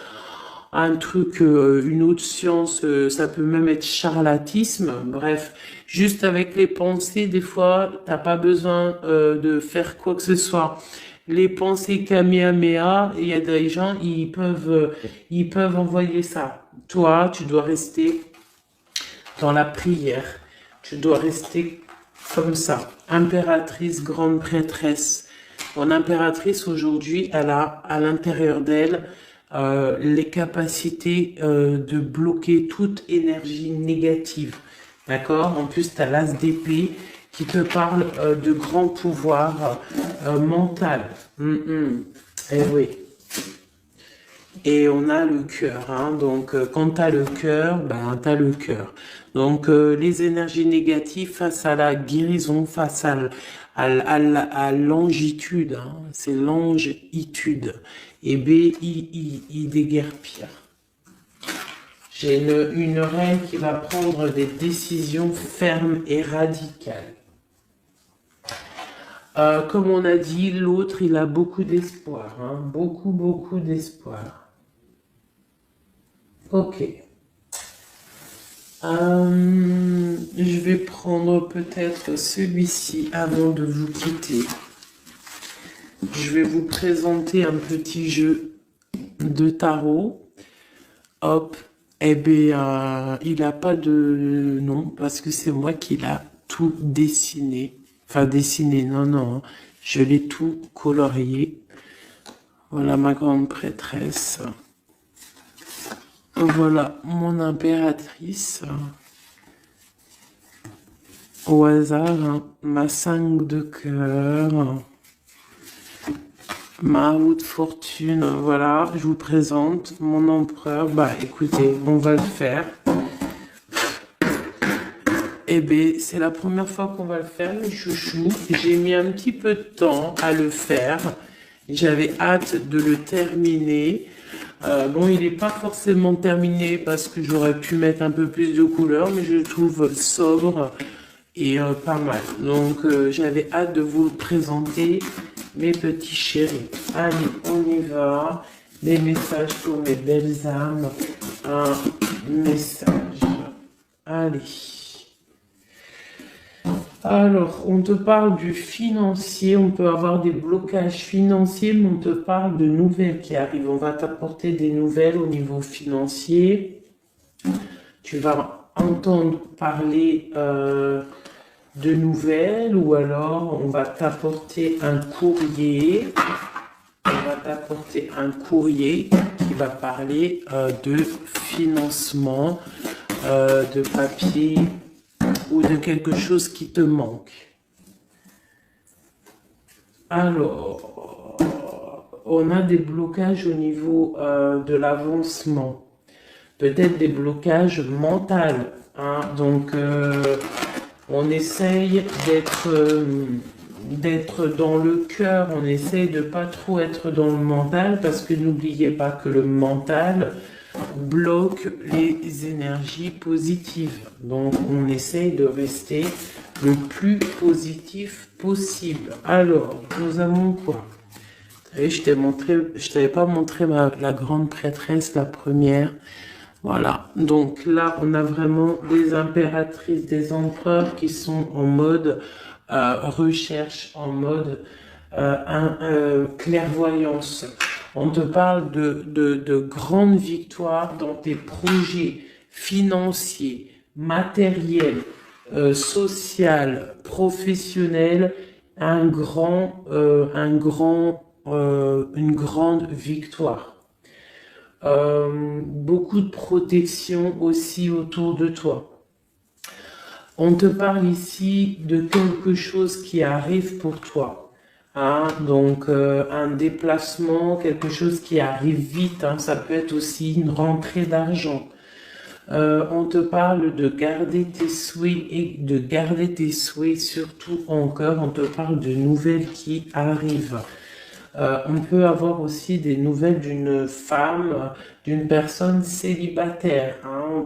un truc, une autre science, ça peut même être charlatisme. Bref, juste avec les pensées, des fois, t'as pas besoin de faire quoi que ce soit. Les pensées Kamehameha, il y a des gens, ils peuvent envoyer ça. Toi, tu dois rester dans la prière. Tu dois rester comme ça. Impératrice, grande prêtresse. Mon impératrice aujourd'hui, elle a à l'intérieur d'elle les capacités de bloquer toute énergie négative. D'accord? En plus, tu as l'as d'épée qui te parle de grand pouvoir mental. Eh oui. Et on a le cœur, hein. Donc quand tu as le cœur, ben tu as le cœur. Donc les énergies négatives face à la guérison, face à l'angitude, hein. C'est l'angitude. Et B-I-I, déguerpir. J'ai une reine qui va prendre des décisions fermes et radicales. Comme on a dit, l'autre, il a beaucoup d'espoir, hein. Beaucoup d'espoir. Ok. Je vais prendre peut-être celui-ci avant de vous quitter. Je vais vous présenter un petit jeu de tarot. Hop. Eh bien, il n'a pas de nom parce que c'est moi qui l'a tout dessiné. Enfin, dessiné, non. Je l'ai tout colorié. Voilà ma grande prêtresse. Voilà mon impératrice. Au hasard, hein, ma 5 de cœur. Ma roue de fortune, voilà, je vous présente mon empereur. Bah écoutez, on va le faire. Eh bien, c'est la première fois qu'on va le faire, les chouchous. J'ai mis un petit peu de temps à le faire. J'avais hâte de le terminer. Bon, il n'est pas forcément terminé parce que j'aurais pu mettre un peu plus de couleurs, mais je le trouve sobre et pas mal. Donc, j'avais hâte de vous le présenter, mes petits chéris. Allez, on y va. Des messages pour mes belles âmes. Un message. Allez. Alors, on te parle du financier, on peut avoir des blocages financiers, mais on te parle de nouvelles qui arrivent. On va t'apporter des nouvelles au niveau financier. Tu vas entendre parler de nouvelles ou alors on va t'apporter un courrier. On va t'apporter un courrier qui va parler de financement, de papier, ou de quelque chose qui te manque. Alors, on a des blocages au niveau de l'avancement. Peut-être des blocages mentaux. Hein? Donc, on essaye d'être dans le cœur. On essaye de pas trop être dans le mental parce que n'oubliez pas que le mental, bloque les énergies positives. Donc, on essaye de rester le plus positif possible. Alors, nous avons quoi? Vous savez, je t'avais pas montré la grande prêtresse, la première. Voilà. Donc là, on a vraiment des impératrices, des empereurs qui sont en mode recherche, en mode clairvoyance. On te parle de grandes victoires dans tes projets financiers, matériels, social, professionnel, une grande victoire. Beaucoup de protection aussi autour de toi. On te parle ici de quelque chose qui arrive pour toi. Hein, donc un déplacement, quelque chose qui arrive vite. Hein, ça peut être aussi une rentrée d'argent. On te parle de garder tes souhaits et de garder tes souhaits surtout en cœur. On te parle de nouvelles qui arrivent. On peut avoir aussi des nouvelles d'une femme, d'une personne célibataire. Hein,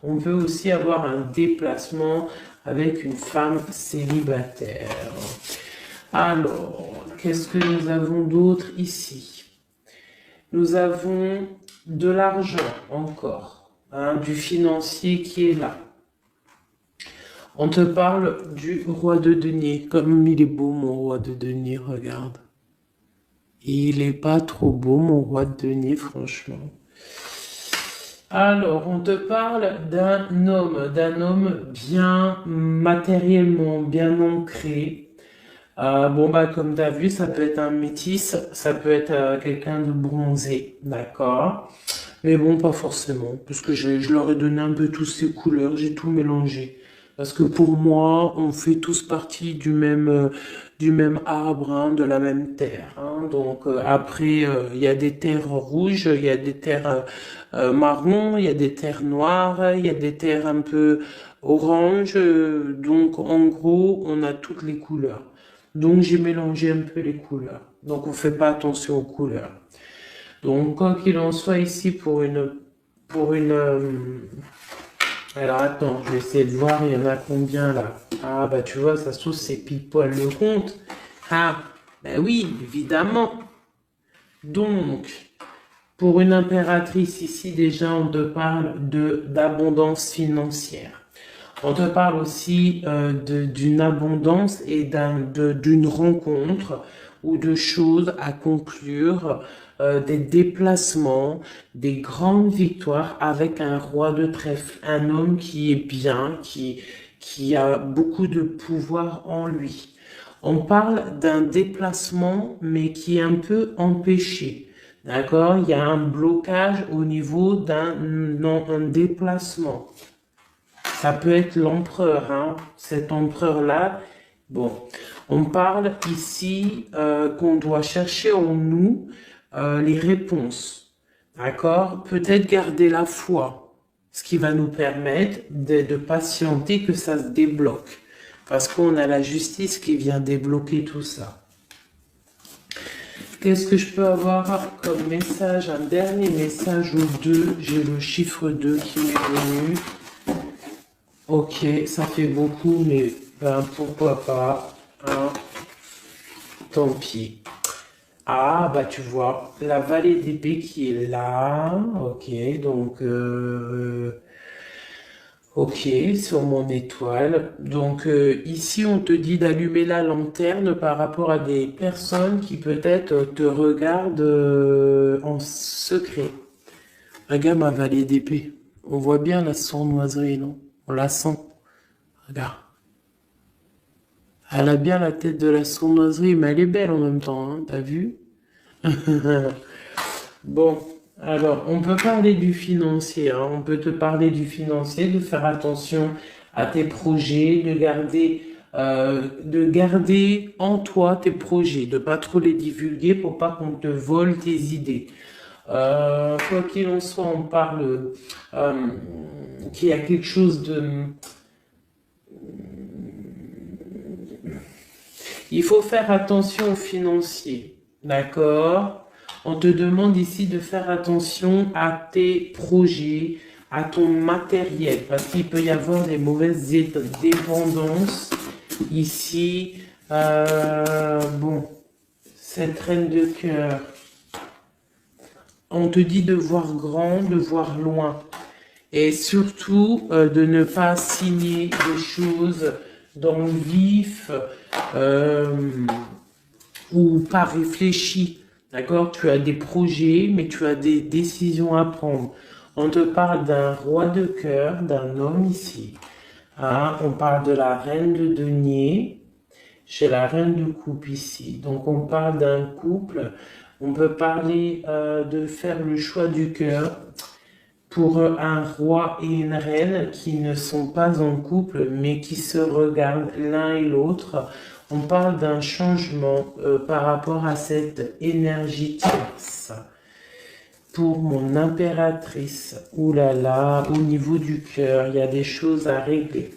on peut aussi avoir un déplacement avec une femme célibataire. Alors, qu'est-ce que nous avons d'autre ici? Nous avons de l'argent encore, hein, du financier qui est là. On te parle du roi de denier. Comme il est beau mon roi de denier, regarde. Il est pas trop beau, mon roi de denier, franchement. Alors, on te parle d'un homme bien matériellement, bien ancré. Bon, bah, comme tu as vu, ça peut être un métis, ça peut être quelqu'un de bronzé, d'accord? Mais bon, pas forcément, parce que je leur ai donné un peu toutes ces couleurs, j'ai tout mélangé. Parce que pour moi, on fait tous partie du même arbre, hein, de la même terre. Hein. Donc après, il y a des terres rouges, il y a des terres marron, il y a des terres noires, il y a des terres un peu orange. Donc en gros, on a toutes les couleurs. Donc j'ai mélangé un peu les couleurs. Donc on fait pas attention aux couleurs. Donc quoi qu'il en soit ici pour une alors attends, je vais essayer de voir, il y en a combien là? Ah bah tu vois, ça se trouve c'est pile poil le compte. Ah, ben oui, évidemment. Donc, pour une impératrice ici, déjà, on te parle d'abondance financière. On te parle aussi d'une abondance et d'une rencontre ou de choses à conclure, des déplacements, des grandes victoires avec un roi de trèfle, un homme qui est bien, qui a beaucoup de pouvoir en lui. On parle d'un déplacement, mais qui est un peu empêché. D'accord? Il y a un blocage au niveau d'un déplacement. Ça peut être l'empereur, hein, cet empereur-là. Bon, on parle ici qu'on doit chercher en nous les réponses. D'accord? Peut-être garder la foi, ce qui va nous permettre de patienter que ça se débloque. Parce qu'on a la justice qui vient débloquer tout ça. Qu'est-ce que je peux avoir comme message? Un dernier message ou deux. J'ai le chiffre 2 qui m'est venu. Ok, ça fait beaucoup, mais ben, pourquoi pas, hein, tant pis. Ah, bah tu vois, la vallée d'épée qui est là, ok, donc, ok, sur mon étoile. Donc ici, on te dit d'allumer la lanterne par rapport à des personnes qui peut-être te regardent en secret. Regarde ma vallée d'épée. On voit bien la sournoiserie, non? On la sent. Regarde. Elle a bien la tête de la sournoiserie, mais elle est belle en même temps, hein, t'as vu? Bon, alors, on peut parler du financier, hein, on peut te parler du financier, de faire attention à tes projets, de garder en toi tes projets, de pas trop les divulguer pour pas qu'on te vole tes idées. Quoi qu'il en soit, on parle qu'il y a quelque chose de... Il faut faire attention aux financiers, d'accord? On te demande ici de faire attention à tes projets, à ton matériel, parce qu'il peut y avoir des mauvaises dépendances ici. Bon, cette reine de cœur, on te dit de voir grand, de voir loin. Et surtout, de ne pas signer des choses dans le vif ou pas réfléchi. D'accord? Tu as des projets, mais tu as des décisions à prendre. On te parle d'un roi de cœur, d'un homme ici. Hein? On parle de la reine de denier. Chez la reine de coupe ici. Donc on parle d'un couple. On peut parler de faire le choix du cœur pour un roi et une reine qui ne sont pas en couple, mais qui se regardent l'un et l'autre. On parle d'un changement par rapport à cette énergie tierce. Pour mon impératrice, oulala, au niveau du cœur, il y a des choses à régler.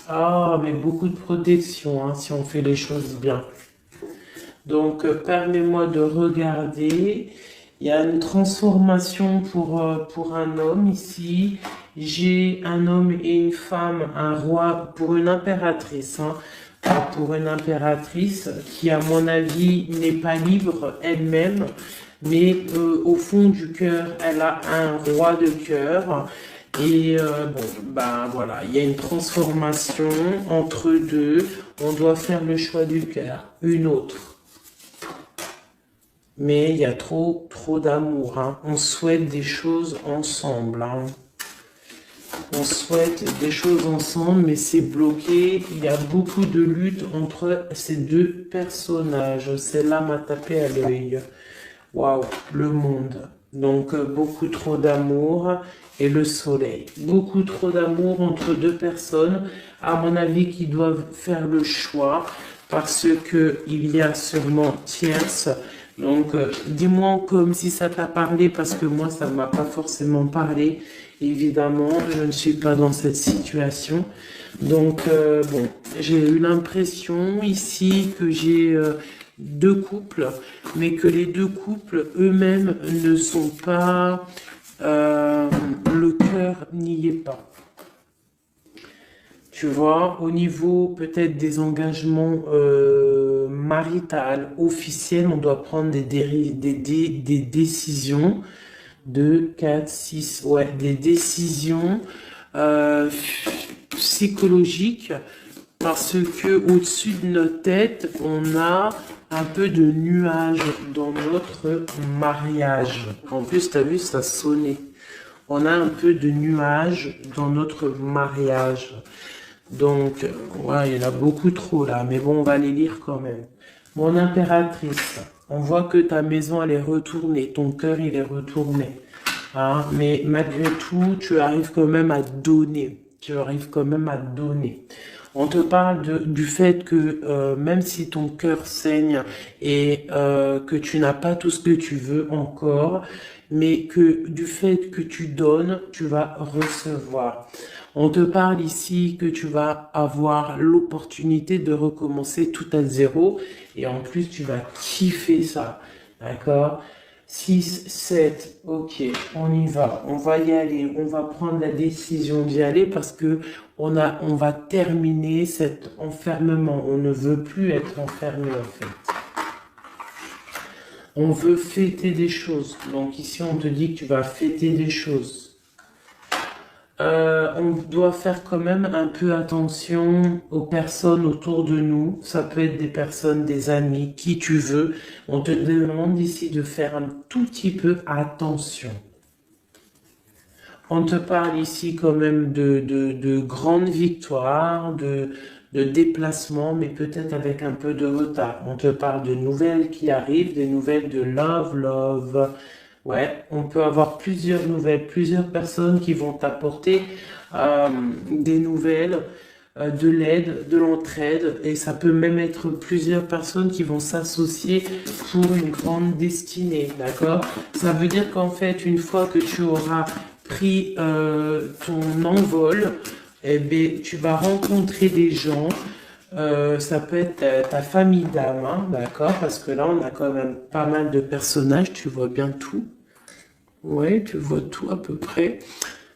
Ah, mais beaucoup de protection, hein, si on fait les choses bien. Donc, permets-moi de regarder. Il y a une transformation pour un homme ici. J'ai un homme et une femme, un roi pour une impératrice. Hein, pour une impératrice qui, à mon avis, n'est pas libre elle-même. Mais au fond du cœur, elle a un roi de cœur. Et bon, ben voilà, il y a une transformation entre deux. On doit faire le choix du cœur, une autre. Mais il y a trop d'amour. Hein. On souhaite des choses ensemble. Hein. On souhaite des choses ensemble, mais c'est bloqué. Il y a beaucoup de lutte entre ces deux personnages. Celle-là m'a tapé à l'œil. Waouh, le monde. Donc, beaucoup trop d'amour et le soleil. Beaucoup trop d'amour entre deux personnes, à mon avis, qui doivent faire le choix parce que il y a sûrement tierce. Donc, dis-moi comme si ça t'a parlé parce que moi, ça ne m'a pas forcément parlé. Évidemment, je ne suis pas dans cette situation. Donc, bon, j'ai eu l'impression ici que j'ai... deux couples, mais que les deux couples eux-mêmes ne sont pas, le cœur n'y est pas. Tu vois, au niveau peut-être des engagements maritales, officiels, on doit prendre des décisions. 2, 4, 6, ouais, des décisions psychologiques parce que au-dessus de notre tête, on a un peu de nuages dans notre mariage. En plus, tu as vu, ça sonnait. On a un peu de nuages dans notre mariage. Donc, ouais, il y en a beaucoup trop là, mais bon, on va les lire quand même. Mon impératrice, on voit que ta maison, elle est retournée, ton cœur, il est retourné. Hein, mais malgré tout, tu arrives quand même à donner. Tu arrives quand même à donner. On te parle du fait que même si ton cœur saigne et que tu n'as pas tout ce que tu veux encore, mais que du fait que tu donnes, tu vas recevoir. On te parle ici que tu vas avoir l'opportunité de recommencer tout à zéro et en plus tu vas kiffer ça, d'accord? 6, 7, ok, on y va, on va y aller, on va prendre la décision d'y aller parce que on va terminer cet enfermement, on ne veut plus être enfermé en fait. On veut fêter des choses, donc ici on te dit que tu vas fêter des choses. On doit faire quand même un peu attention aux personnes autour de nous. Ça peut être des personnes, des amis, qui tu veux. On te demande ici de faire un tout petit peu attention. On te parle ici quand même de grandes victoires, de déplacements, mais peut-être avec un peu de retard. On te parle de nouvelles qui arrivent, des nouvelles de love. Ouais, on peut avoir plusieurs nouvelles, plusieurs personnes qui vont t'apporter des nouvelles, de l'aide, de l'entraide, et ça peut même être plusieurs personnes qui vont s'associer pour une grande destinée, d'accord? Ça veut dire qu'en fait, une fois que tu auras pris ton envol, eh bien, tu vas rencontrer des gens ça peut être ta famille d'âme, hein, d'accord? Parce que là, on a quand même pas mal de personnages, tu vois bien tout. Ouais, tu vois tout à peu près.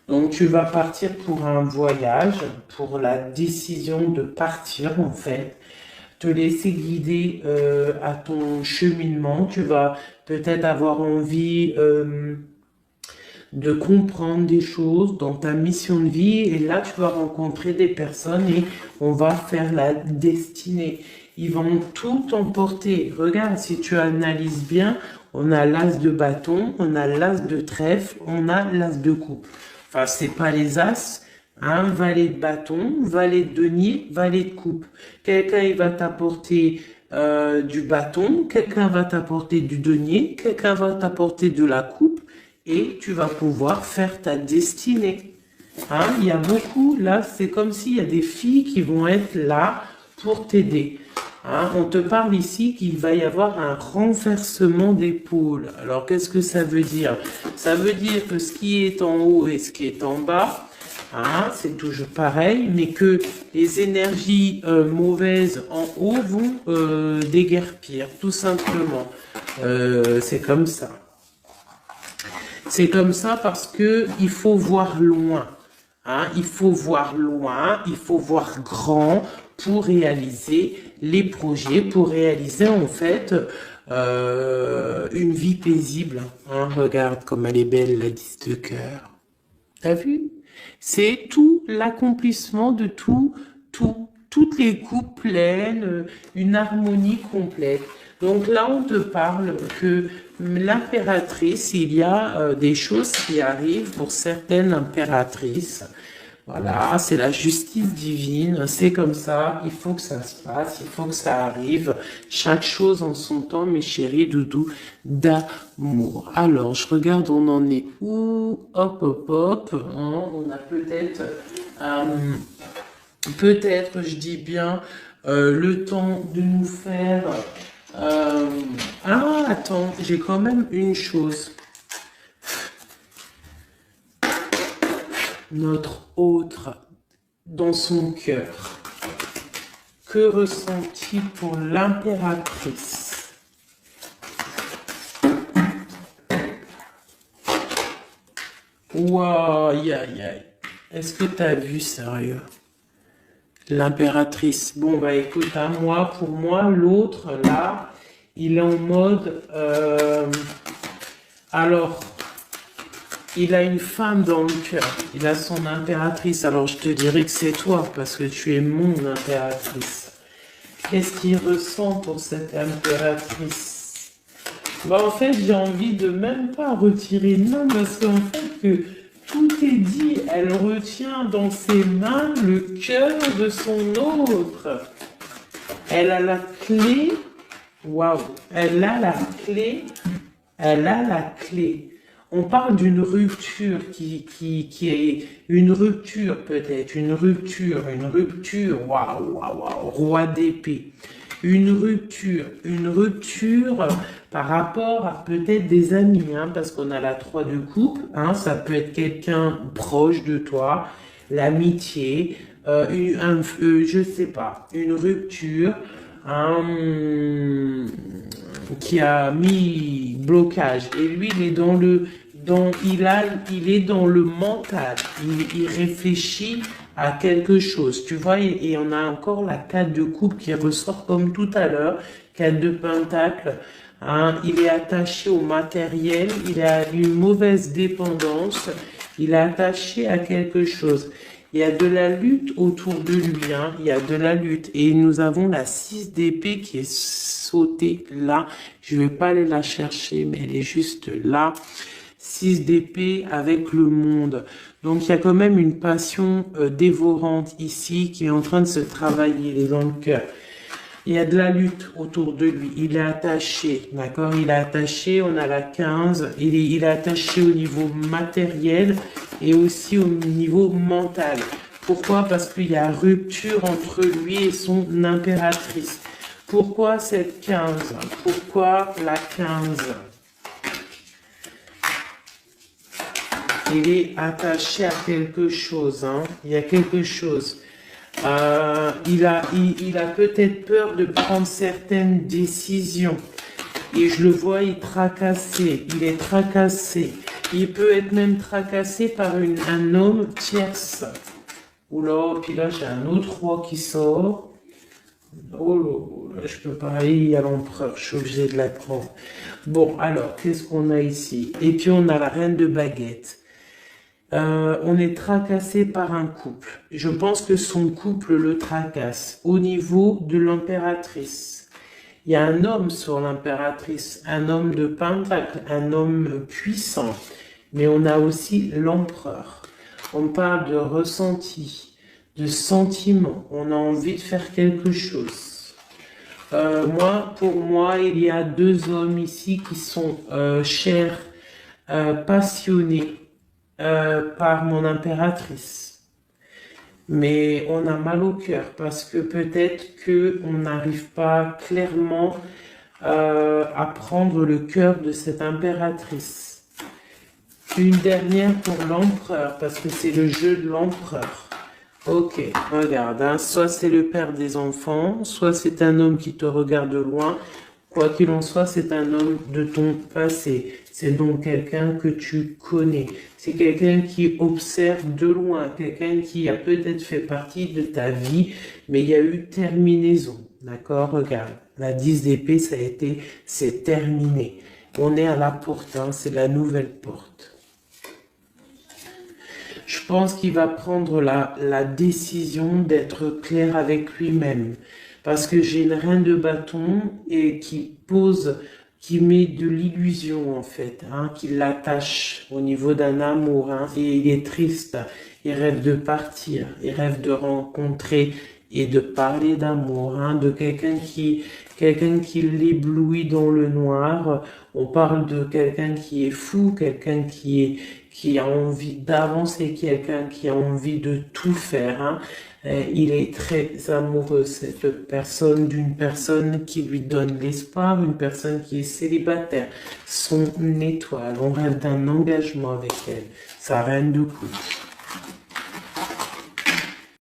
Donc, tu vas partir pour un voyage, pour la décision de partir, en fait. Te laisser guider à ton cheminement. Tu vas peut-être avoir envie de comprendre des choses dans ta mission de vie et là tu vas rencontrer des personnes et on va faire la destinée. Ils vont tout emporter. Regarde, si tu analyses bien, on a l'as de bâton, on a l'as de trèfle, on a l'as de coupe. Enfin, c'est pas les as, hein, valet de bâton, valet de denier, valet de coupe. Quelqu'un il va t'apporter du bâton, quelqu'un va t'apporter du denier, quelqu'un va t'apporter de la coupe et tu vas pouvoir faire ta destinée. Hein, il y a beaucoup, là, c'est comme s'il y a des filles qui vont être là pour t'aider. Hein, on te parle ici qu'il va y avoir un renversement d'épaule. Alors, qu'est-ce que ça veut dire? Ça veut dire que ce qui est en haut et ce qui est en bas, hein, c'est toujours pareil, mais que les énergies mauvaises en haut vont déguerpir, tout simplement. C'est comme ça. C'est comme ça parce que il faut voir loin. Hein, il faut voir loin, il faut voir grand pour réaliser les projets, pour réaliser en fait une vie paisible. Hein, regarde comme elle est belle, la 10 de cœur. T'as vu? C'est tout l'accomplissement de toutes les coupes pleines, une harmonie complète. Donc là, on te parle que l'impératrice, il y a des choses qui arrivent pour certaines impératrices. Voilà, c'est la justice divine, c'est comme ça, il faut que ça se passe, il faut que ça arrive. Chaque chose en son temps, mes chéris doudous d'amour. Alors, je regarde, on en est où? Hop, hop, hop. Hein, on a peut-être, je dis bien, le temps de nous faire... Ah, attends, j'ai quand même une chose. Notre autre dans son cœur. Que ressent-il pour l'impératrice? Ouah, aïe, aïe, aïe. Est-ce que t'as vu, sérieux? L'impératrice. Bon, bah écoute, à moi, pour moi, l'autre, là, il est en mode... alors, il a une femme dans le cœur. Il a son impératrice. Alors, je te dirais que c'est toi, parce que tu es mon impératrice. Qu'est-ce qu'il ressent pour cette impératrice? Bah, en fait, j'ai envie de même pas retirer de main, parce qu'en fait, que tout est dit. Elle retient dans ses mains le cœur de son autre. Elle a la clé. Waouh! Elle a la clé. Elle a la clé. On parle d'une rupture qui est une rupture peut-être, une rupture, waouh, waouh, waouh, roi d'épée. Une rupture par rapport à peut-être des amis, hein, parce qu'on a la 3 de coupe, hein, ça peut être quelqu'un proche de toi, l'amitié, je sais pas, une rupture, qui a mis blocage. Et lui, il est il est dans le mental. Il réfléchit à quelque chose. Tu vois, et on a encore la 4 de coupe qui ressort comme tout à l'heure. 4 de pentacle. Hein, il est attaché au matériel. Il a une mauvaise dépendance. Il est attaché à quelque chose. Il y a de la lutte autour de lui, hein. Il y a de la lutte. Et nous avons la 6 d'épée qui est sautée là. Je vais pas aller la chercher, mais elle est juste là. 6 d'épée avec le monde. Donc il y a quand même une passion dévorante ici qui est en train de se travailler, il est dans le cœur. Il y a de la lutte autour de lui. Il est attaché, d'accord? Il est attaché, on a la 15. Il est attaché au niveau matériel et aussi au niveau mental. Pourquoi? Parce qu'il y a rupture entre lui et son impératrice. Pourquoi cette 15? Pourquoi la 15? Il est attaché à quelque chose, hein? Il y a quelque chose. Il a peut-être peur de prendre certaines décisions. Et je le vois, il est tracassé. Il peut être même tracassé par un homme tierce. Oula, puis là, j'ai un autre roi qui sort. Oh là, je peux pas, il y a l'empereur, je suis obligé de la prendre. Bon, alors, qu'est-ce qu'on a ici? Et puis, on a la reine de baguette. On est tracassé par un couple. Je pense que son couple le tracasse au niveau de l'impératrice. Il y a un homme sur l'impératrice, un homme de pentacle, un homme puissant. Mais on a aussi l'empereur. On parle de ressenti, de sentiment. On a envie de faire quelque chose. Pour moi, il y a deux hommes ici qui sont chers, passionnés par mon impératrice. Mais on a mal au cœur parce que peut-être que on n'arrive pas clairement à prendre le cœur de cette impératrice. Une dernière pour l'empereur parce que c'est le jeu de l'empereur. Ok, regarde, hein, soit c'est le père des enfants, soit c'est un homme qui te regarde de loin. Quoi qu'il en soit, c'est un homme de ton passé. C'est donc quelqu'un que tu connais. C'est quelqu'un qui observe de loin, quelqu'un qui a peut-être fait partie de ta vie, mais il y a eu terminaison. D'accord? Regarde, la 10 d'épée, c'est terminé. On est à la porte, hein, c'est la nouvelle porte. Je pense qu'il va prendre la décision d'être clair avec lui-même. Parce que j'ai une reine de bâton et qui met de l'illusion en fait, hein, qui l'attache au niveau d'un amour. Hein, et il est triste, il rêve de partir, il rêve de rencontrer et de parler d'amour, hein, de quelqu'un qui l'éblouit dans le noir. On parle de quelqu'un qui est fou, quelqu'un qui a envie d'avancer, quelqu'un qui a envie de tout faire. Hein. Il est très amoureux, cette personne, d'une personne qui lui donne l'espoir, une personne qui est célibataire, son étoile. On rêve d'un engagement avec elle, sa reine de coupe.